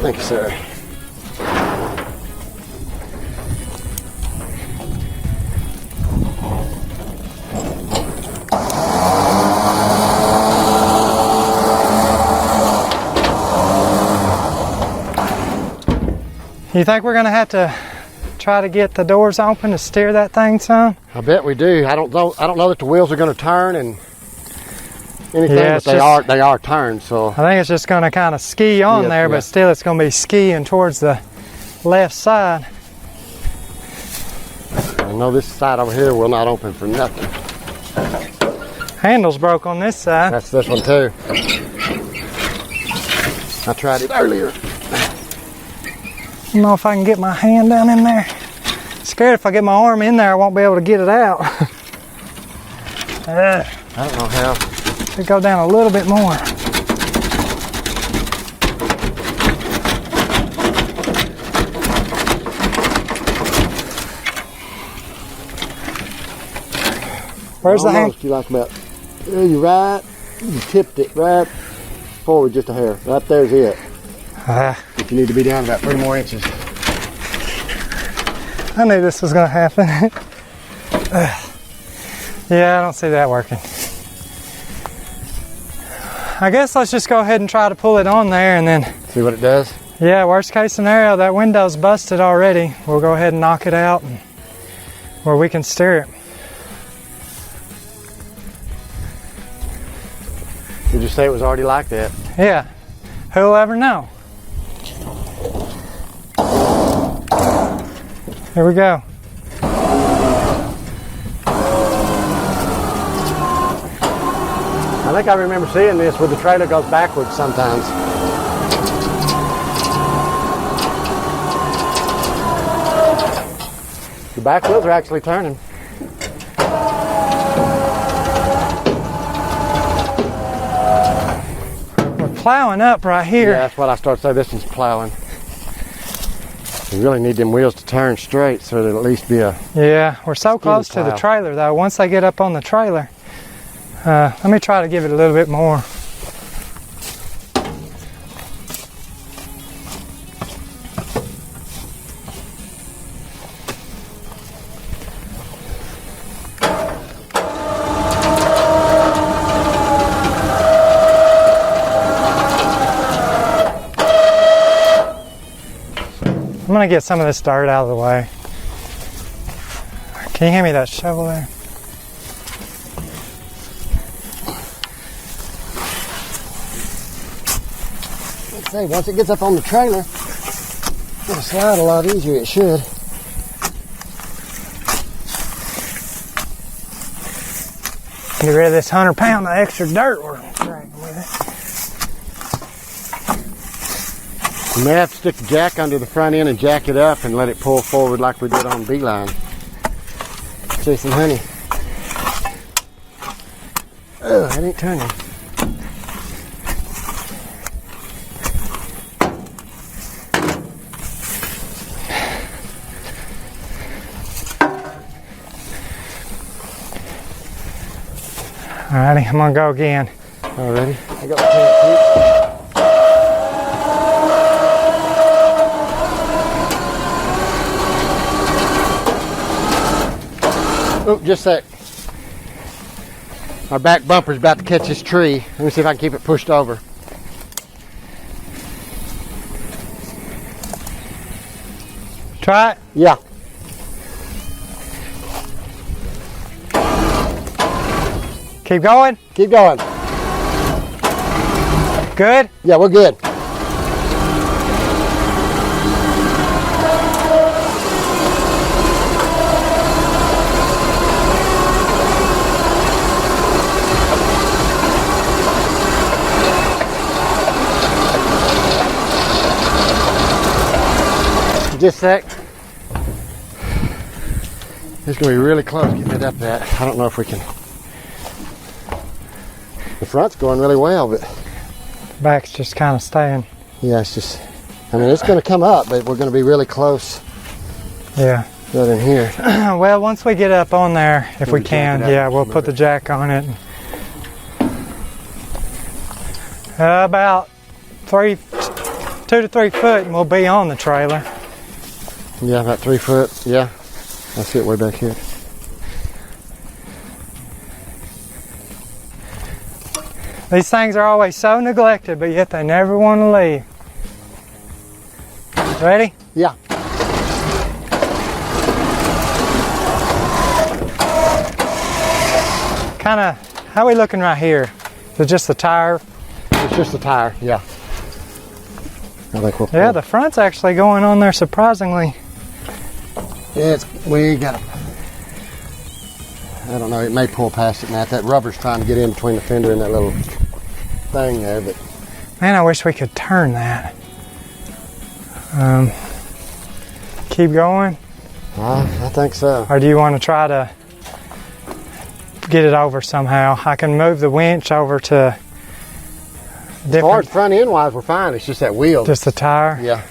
Thank you, sir. You think we're going to have to try to get the doors open to steer that thing some? I bet we do. I don't know that the wheels are going to turn and anything, Yeah, but they are turned. So I think it's just going to kind of ski on Yeah, there, yeah. but still it's going to be skiing towards the left side. I know this side over here will not open for nothing. Handle's broke on this side. That's this one too. I tried it earlier. I don't know if I can get my hand down in there. Scared if I get my arm in there, I won't be able to get it out. I don't know how. Should go down a little bit more. Where's the hand? You like about? You right. You tipped it right forward just a hair. Right there's it. If you need to be down about 3 more inches. I knew this was going to happen. Yeah, I don't see that working. I guess let's just go ahead and try to pull it on there and then, See what it does? yeah, worst case scenario, that window's busted already. We'll go ahead and knock it out and, where we can steer it. Did you say it was already like that? Yeah, who'll ever know? Here we go. I think I remember seeing this where the trailer goes backwards sometimes. The back wheels are actually turning. We're plowing up right here. Yeah, that's what I started saying. This one's plowing. You really need them wheels to turn straight so it'll at least be a... Yeah, we're so close to the plow. trailer though. Once they get up on the trailer, let me try to give it a little bit more. I'm gonna get some of this dirt out of the way. Can you hand me that shovel there? Let's say, once it gets up on the trailer, it'll slide a lot easier, it should. Get rid of this 100 pound of extra dirt we're dragging with it. You may have to stick the jack under the front end and jack it up and let it pull forward like we did on Beeline. Chasing honey. Oh, that ain't turning. Alrighty, I'm gonna go again. Already? I got the tank too. Oh, just a sec. Our back bumper's about to catch this tree. Let me see if I can keep it pushed over. Try it. Yeah. Keep going. Keep going. Good. Yeah, we're good. Just a sec. It's going to be really close getting it up that. I don't know if we can. The front's going really well, but Back's just kind of staying. yeah, it's just, I mean, it's going to come up, but we're going to be really close Yeah. right in here. Well, once we get up on there, if we We'll can, jack it up yeah, and we'll move put the it. jack on it. About 2 to 3 foot, and we'll be on the trailer. Yeah, about 3 foot. Yeah, that's it way back here. These things are always so neglected, but yet they never want to leave. Ready? Yeah. Kind of, how are we looking right here? Is it just the tire? It's just the tire. Yeah. I think we'll. Yeah, the front's actually going on there surprisingly. Yeah, we got it. I don't know. It may pull past it, Matt. That rubber's trying to get in between the fender and that little thing there, but Man, I wish we could turn that. Keep going, I think so. or do you want to try to get it over somehow? I can move the winch over to As far as different, front end wise, we're fine. It's just that wheel. just the tire. Yeah.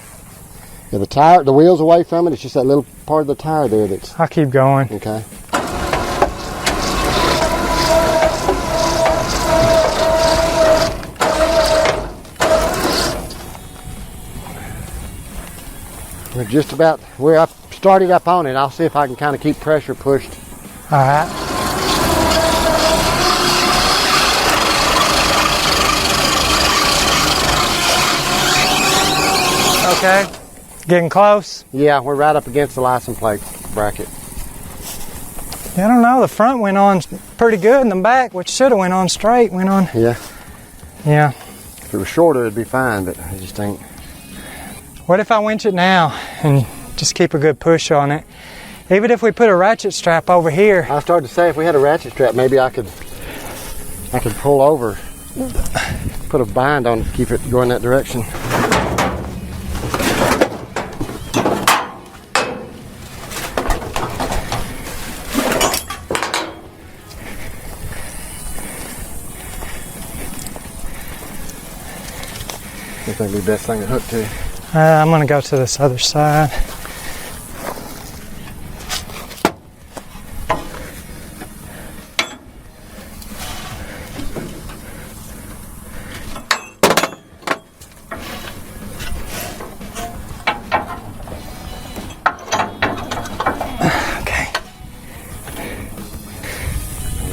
Yeah, the tire, the wheel's away from it. It's just that little part of the tire there that's I'll keep going. okay. We're just about where I started up on it. I'll see if I can kind of keep pressure pushed. All right. Okay. Getting close. Yeah, we're right up against the license plate bracket. Yeah, I don't know. The front went on pretty good, and the back, which should have went on straight, went on. Yeah. Yeah. If it was shorter, it'd be fine, but it just ain't. What if I winch it now and just keep a good push on it? Even if we put a ratchet strap over here. I started to say if we had a ratchet strap, maybe I could pull over, put a bind on, to keep it going that direction. think it'd be the best thing to hook to. I'm gonna go to this other side.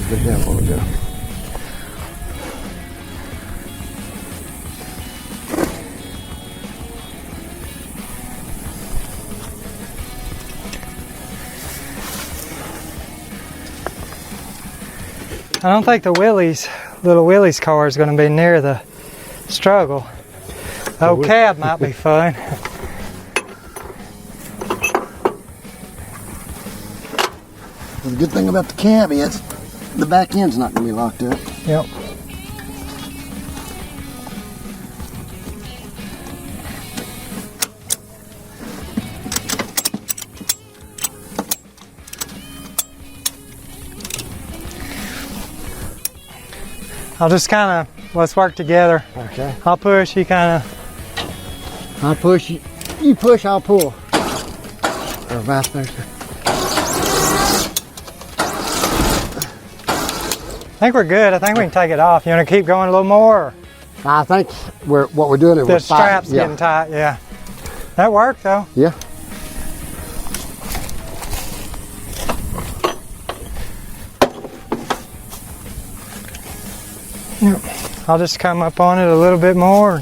Get that one to go. I don't think the little Willy's car is going to be near the struggle. The old cab might be fun. The good thing about the cab is the back end's not going to be locked up. Yep. I'll just kind of, let's work together. Okay. I'll push, you kind of. I'll push, you push, I'll pull. Or vice versa. I think we're good. I think we can take it off. You want to keep going a little more? I think what we're doing is The we're strap's fighting. getting tight, yeah. That worked though. Yeah. Yep. I'll just come up on it a little bit more.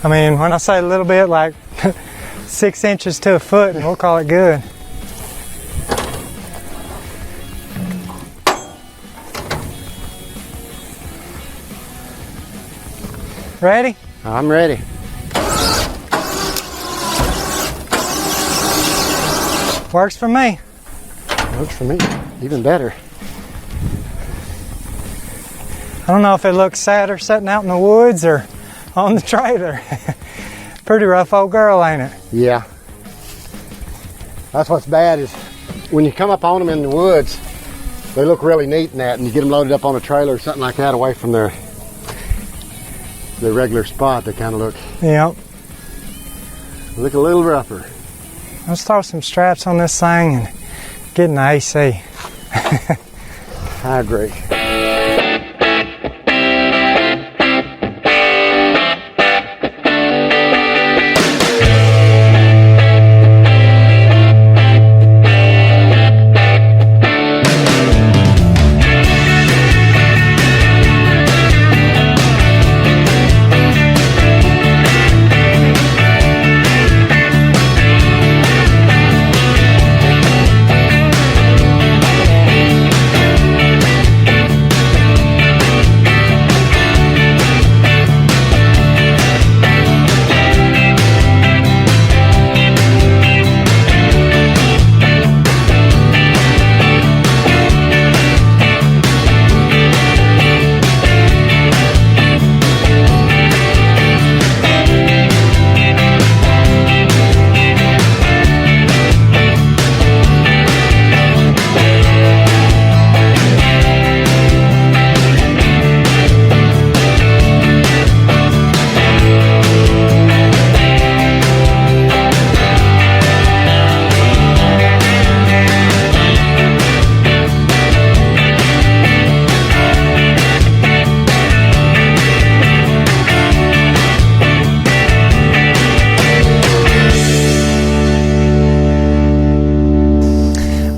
I mean, when I say a little bit, like 6 inches to a foot, and we'll call it good. Ready? I'm ready. Works for me. Works for me. Even better. I don't know if it looks sadder sitting out in the woods or on the trailer. Pretty rough old girl, ain't it? Yeah. That's what's bad is when you come up on them in the woods, they look really neat in that, and you get them loaded up on a trailer or something like that away from their regular spot, they kind of Yep. look a little rougher. Let's throw some straps on this thing and get in the AC. I agree.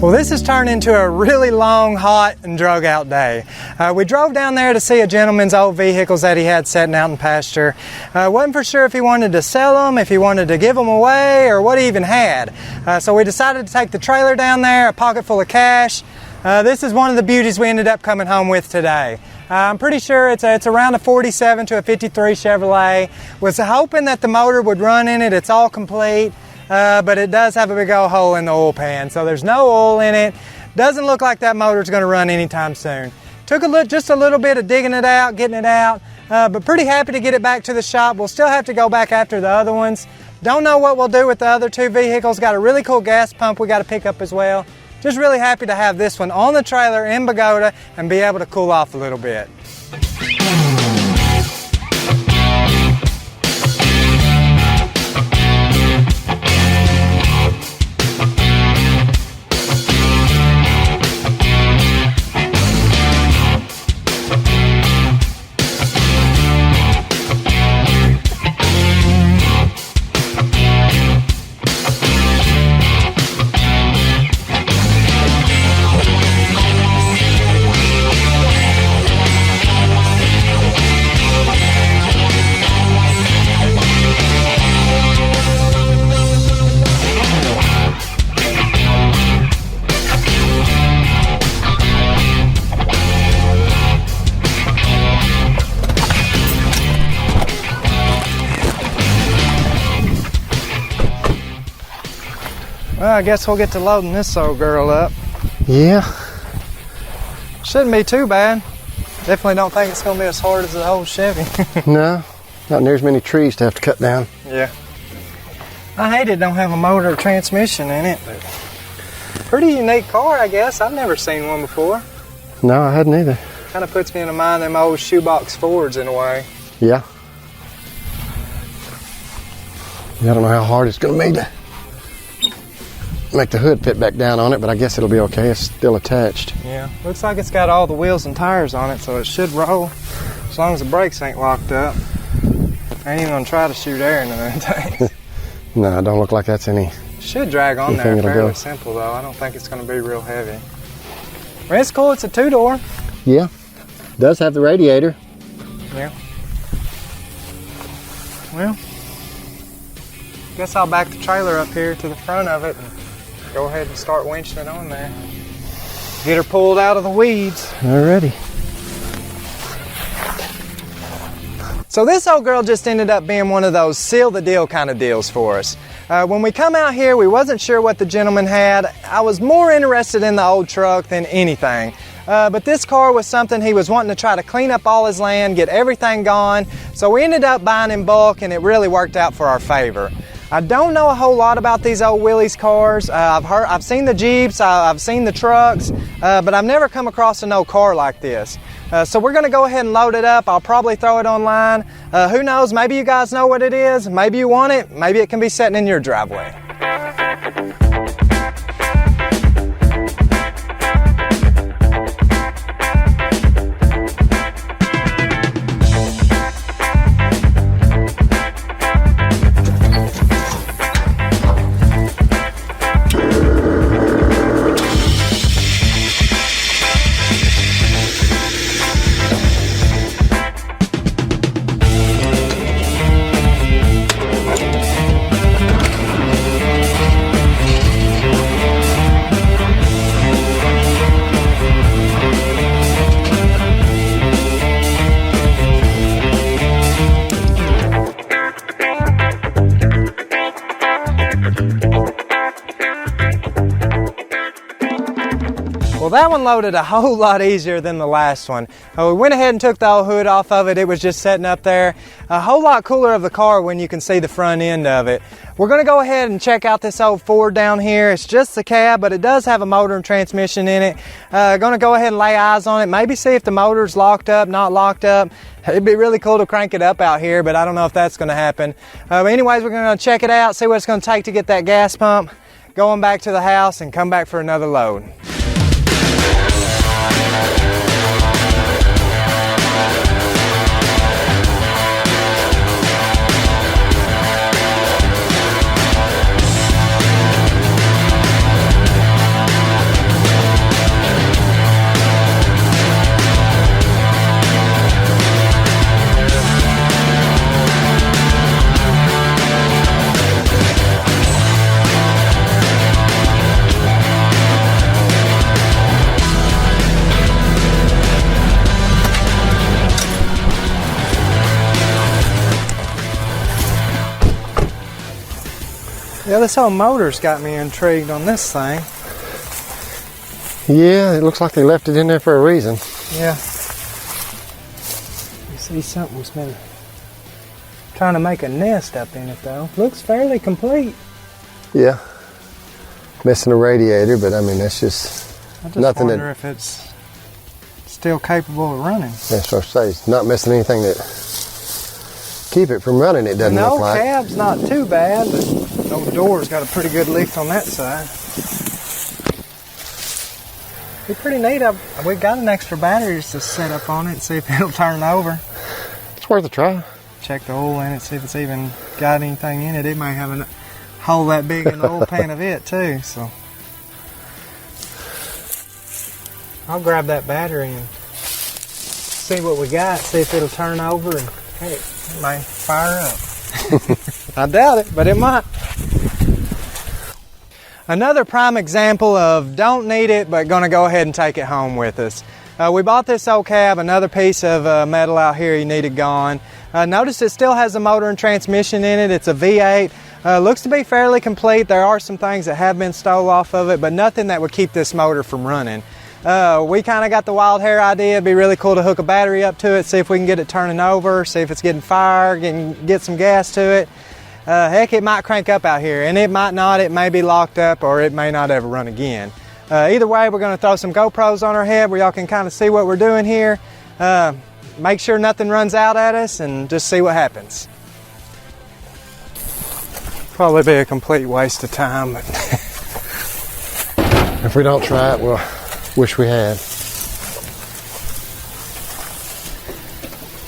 Well, this has turned into a really long, hot, and drug out day. We drove down there to see a gentleman's old vehicles that he had sitting out in pasture. Wasn't for sure if he wanted to sell them, if he wanted to give them away, or what he even had. So we decided to take the trailer down there, a pocket full of cash. This is one of the beauties we ended up coming home with today. I'm pretty sure it's around a 47 to a 53 Chevrolet. Was hoping that the motor would run in it. It's all complete. But it does have a big old hole in the oil pan, so there's no oil in it. Doesn't look like that motor's going to run anytime soon. Took just a little bit of digging it out, getting it out, but pretty happy to get it back to the shop. We'll still have to go back after the other ones. Don't know what we'll do with the other two vehicles. Got a really cool gas pump we got to pick up as well. Just really happy to have this one on the trailer in Bogata and be able to cool off a little bit. Well, I guess we'll get to loading this old girl up. Yeah. Shouldn't be too bad. Definitely don't think it's going to be as hard as the old Chevy. No, not near as many trees to have to cut down. Yeah. I hate it don't have a motor or transmission in it, but pretty unique car, I guess. I've never seen one before. No, I hadn't either. Kind of puts me in mind of them old shoebox Fords in a way. Yeah. I don't know how hard it's going to be to make the hood fit back down on it, but I guess it'll be okay. It's still attached. Yeah, looks like it's got all the wheels and tires on it, so it should roll as long as the brakes ain't locked up. I ain't even gonna try to shoot air into that thing. No, it don't look like that's any. Should drag on there fairly simple though. I don't think it's gonna be real heavy. Well, it's cool. It's a two-door. Yeah, it does have the radiator. Yeah. Well, guess I'll back the trailer up here to the front of it and go ahead and start winching it on there. Get her pulled out of the weeds. Alrighty. So this old girl just ended up being one of those seal the deal kind of deals for us. When we come out here, we wasn't sure what the gentleman had. I was more interested in the old truck than anything. But this car was something he was wanting to try to clean up all his land, get everything gone. So we ended up buying in bulk and it really worked out for our favor. I don't know a whole lot about these old Willys cars. I've seen the Jeeps, I've seen the trucks, but I've never come across an old car like this. So we're gonna go ahead and load it up. I'll probably throw it online. Who knows, maybe you guys know what it is, maybe you want it, maybe it can be sitting in your driveway. Well, that one loaded a whole lot easier than the last one. We went ahead and took the old hood off of it. It was just sitting up there. A whole lot cooler of the car when you can see the front end of it. We're going to go ahead and check out this old Ford down here. It's just the cab, but it does have a motor and transmission in it. Going to go ahead and lay eyes on it, maybe see if the motor's locked up, not locked up. It'd be really cool to crank it up out here, but I don't know if that's going to happen. But anyways, we're going to check it out, see what it's going to take to get that gas pump, going back to the house, and come back for another load. Yeah, this whole motor's got me intrigued on this thing. Yeah, it looks like they left it in there for a reason. Yeah. You see something's been trying to make a nest up in it though. Looks fairly complete. Yeah. Missing a radiator, but I mean, that's just I just nothing wonder if it's still capable of running. That's what I say. It's not missing anything that keep it from running, it doesn't look like. The cab's not too bad, but the old door's got a pretty good lift on that side. Be pretty neat. We got an extra battery to set up on it and see if it'll turn over. It's worth a try. Check the oil in it, see if it's even got anything in it. It may have a hole that big in the oil pan of it too, so. I'll grab that battery and see what we got, see if it'll turn over, and hey, it might fire up. I doubt it, but it might. Another prime example of don't need it, but gonna go ahead and take it home with us. We bought this old cab, another piece of metal out here you needed gone. Notice it still has a motor and transmission in it. It's a V8. Looks to be fairly complete. There are some things that have been stole off of it, but nothing that would keep this motor from running. We kind of got the wild hair idea. It'd be really cool to hook a battery up to it, see if we can get it turning over, see if it's getting fire, get some gas to it. Heck, it might crank up out here, and it might not. It may be locked up, or it may not ever run again. Either way, we're going to throw some GoPros on our head where y'all can kind of see what we're doing here. Make sure nothing runs out at us and just see what happens. Probably be a complete waste of time, but If we don't try it, we'll wish we had.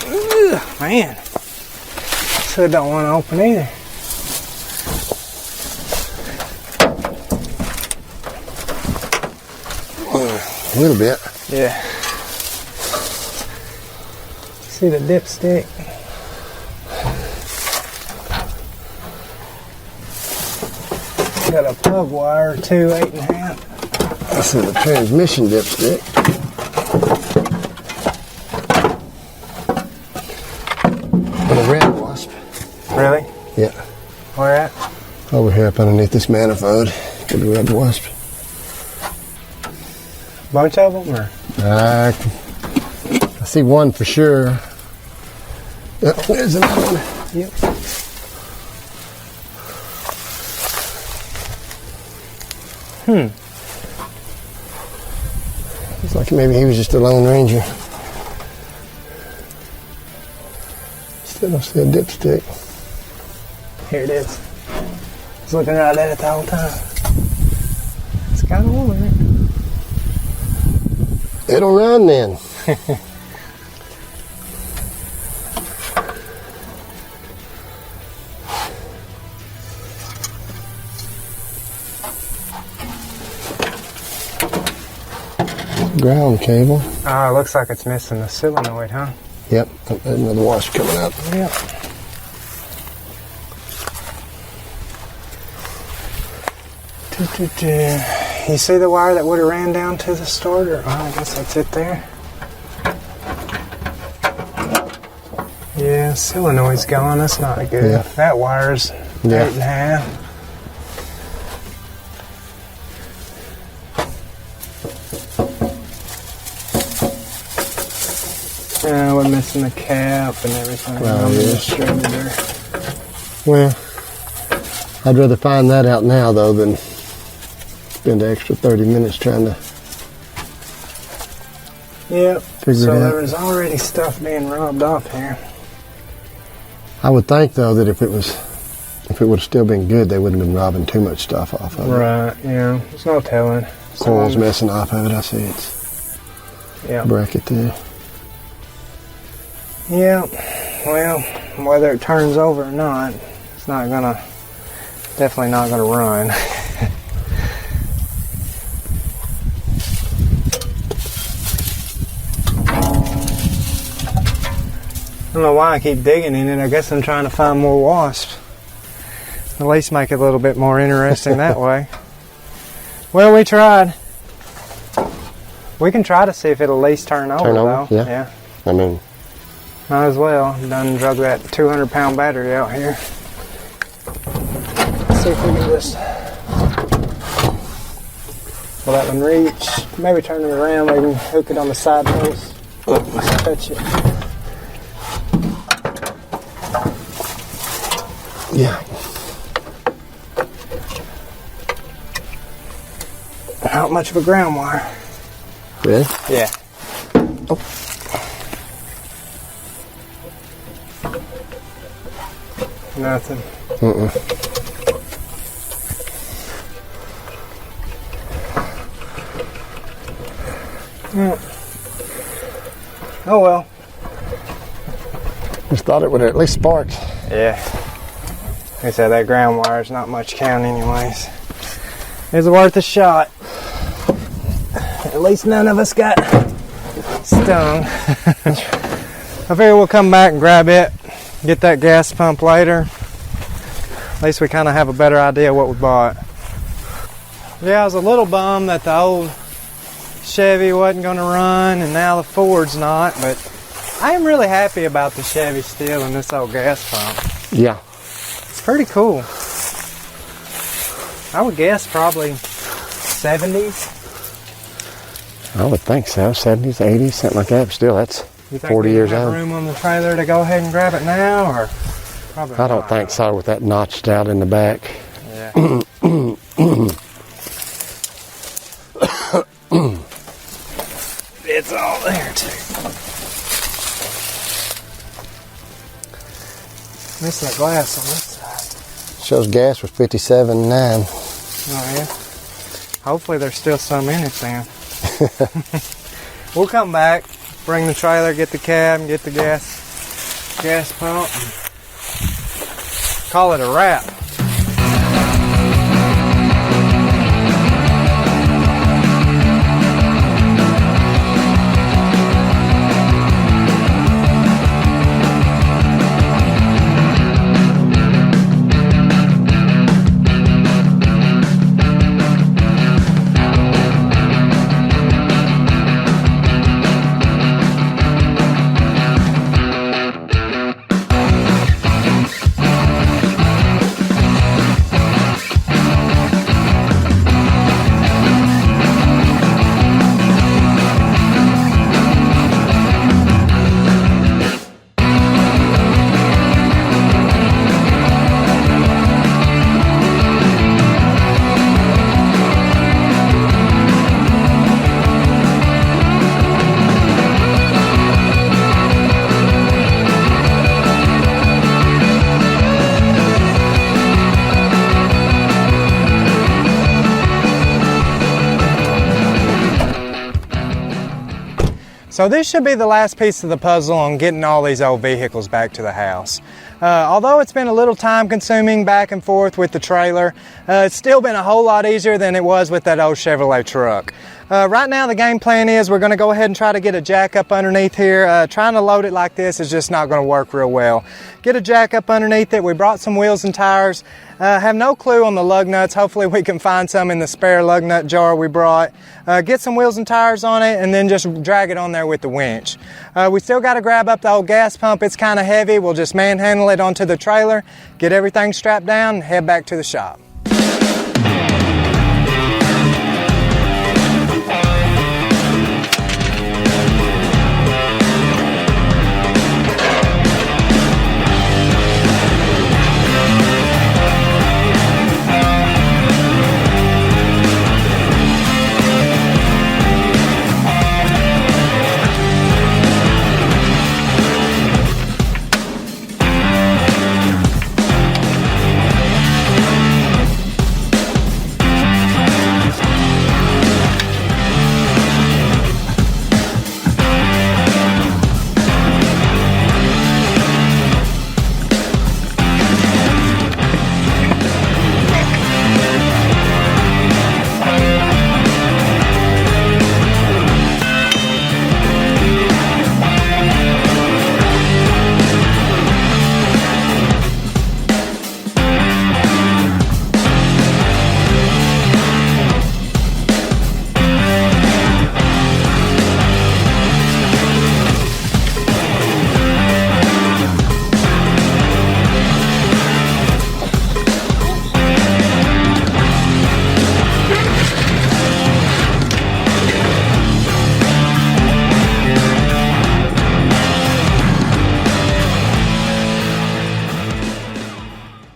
Ugh, man, this hood don't want to open either. A little bit. Yeah. See the dipstick? Got a plug wire, 2 8.5. This is a transmission dipstick. And a red wasp. Really? Yeah. Where at? Over here up underneath this manifold. With the red wasp. Bunch of them, or? I see one for sure. There's another one. Yep. Looks like maybe he was just a Lone Ranger. Still don't see a dipstick. Here it is. I was looking right at it the whole time. It's kind of warm, isn't it? It'll run then. Ground cable. Oh, it looks like it's missing the solenoid, huh? Yep, there's another wasp coming out. Yep. You see the wire that would have ran down to the starter? Oh, I guess that's it there. Yeah, solenoid's gone. That's not good. Yeah. That wire's 8.5. We're missing the cap and everything on the distributor. Well, I'd rather find that out now though than spend the extra 30 minutes trying to figure it out. There was already stuff being robbed off here. I would think though that if it would have still been good, they wouldn't have been robbing too much stuff off of it. Right, yeah. There's no telling. Coil's messing off of it. I see it's bracket there. Yeah, well, whether it turns over or not, it's definitely not gonna run. I don't know why I keep digging in it. I guess I'm trying to find more wasps. At least make it a little bit more interesting that way. Well, we tried. We can try to see if it'll at least turn over, though. Yeah. I mean, might as well. Done drug that 200-pound battery out here. Let's see if we can just... Will that one reach? Maybe turn it around. We can hook it on the side post. Just touch it. yeah. Not much of a ground wire. Really? Yeah. Oh. Nothing. Oh well. Just thought it would have at least sparked. Yeah. Like I said, that ground wire is not much count anyways. It's worth a shot. At least none of us got stung. I figure we'll come back and grab it, get that gas pump later. At least we kind of have a better idea what we bought. Yeah, I was a little bummed that the old Chevy wasn't going to run and now the Ford's not, but I am really happy about the Chevy still and this old gas pump. Yeah. It's pretty cool. I would guess probably 70s. I would think so, 70s, 80s, something like that. But still, that's You think 40 we years have old. room on the trailer to go ahead and grab it now, or probably I don't not? think so with that notched out in the back. Yeah. It's all there too. Missing the glass on this side. Shows gas was 57.9. Oh yeah. Hopefully there's still some in it then. We'll come back, bring the trailer, get the cab, and get the gas pump, and call it a wrap. So this should be the last piece of the puzzle on getting all these old vehicles back to the house. Although it's been a little time consuming back and forth with the trailer, it's still been a whole lot easier than it was with that old Chevrolet truck. Right now the game plan is we're going to go ahead and try to get a jack up underneath here. Trying to load it like this is just not going to work real well. Get a jack up underneath it. We brought some wheels and tires. Have no clue on the lug nuts. Hopefully we can find some in the spare lug nut jar we brought. Get some wheels and tires on it and then just drag it on there with the winch. We still got to grab up the old gas pump. It's kind of heavy. We'll just manhandle it onto the trailer, get everything strapped down, and head back to the shop.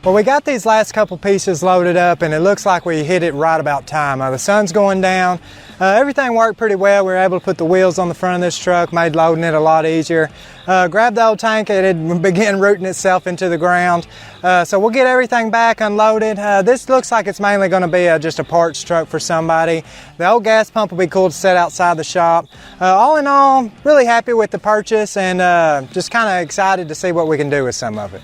Well, we got these last couple pieces loaded up and it looks like we hit it right about time. The sun's going down. Everything worked pretty well. We were able to put the wheels on the front of this truck, made loading it a lot easier. Grabbed the old tank, it had began rooting itself into the ground. So we'll get everything back unloaded. This looks like it's mainly going to be just a parts truck for somebody. The old gas pump will be cool to set outside the shop. All in all, really happy with the purchase and just kind of excited to see what we can do with some of it.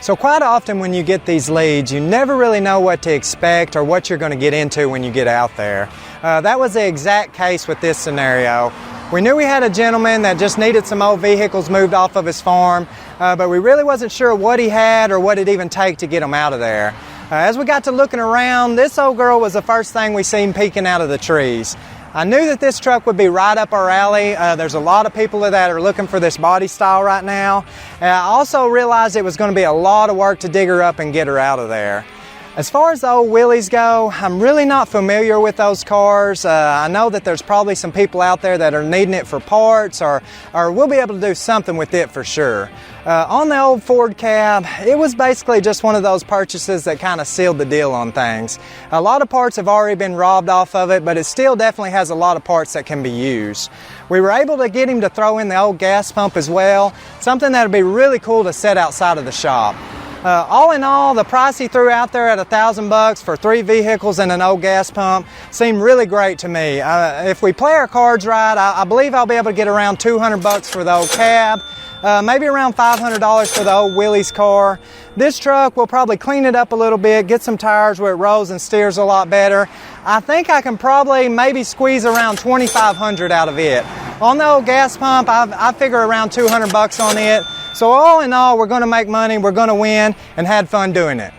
So quite often when you get these leads, you never really know what to expect or what you're going to get into when you get out there. That was the exact case with this scenario. We knew we had a gentleman that just needed some old vehicles moved off of his farm, but we really wasn't sure what he had or what it'd even take to get him out of there. As we got to looking around, this old girl was the first thing we seen peeking out of the trees. I knew that this truck would be right up our alley. There's a lot of people that are looking for this body style right now. I also realized it was going to be a lot of work to dig her up and get her out of there. As far as the old Willys go, I'm really not familiar with those cars. I know that there's probably some people out there that are needing it for parts or we'll be able to do something with it for sure. On the old Ford cab, it was basically just one of those purchases that kind of sealed the deal on things. A lot of parts have already been robbed off of it, but it still definitely has a lot of parts that can be used. We were able to get him to throw in the old gas pump as well, something that would be really cool to set outside of the shop. All in all, the price he threw out there at $1,000 for 3 vehicles and an old gas pump seemed really great to me. If we play our cards right, I believe I'll be able to get around $200 for the old cab, maybe around $500 for the old Willys car. This truck, we'll probably clean it up a little bit, get some tires where it rolls and steers a lot better. I think I can probably maybe squeeze around $2,500 out of it. On the old gas pump, I figure around $200 on it. So all in all, we're going to make money, we're going to win, and had fun doing it.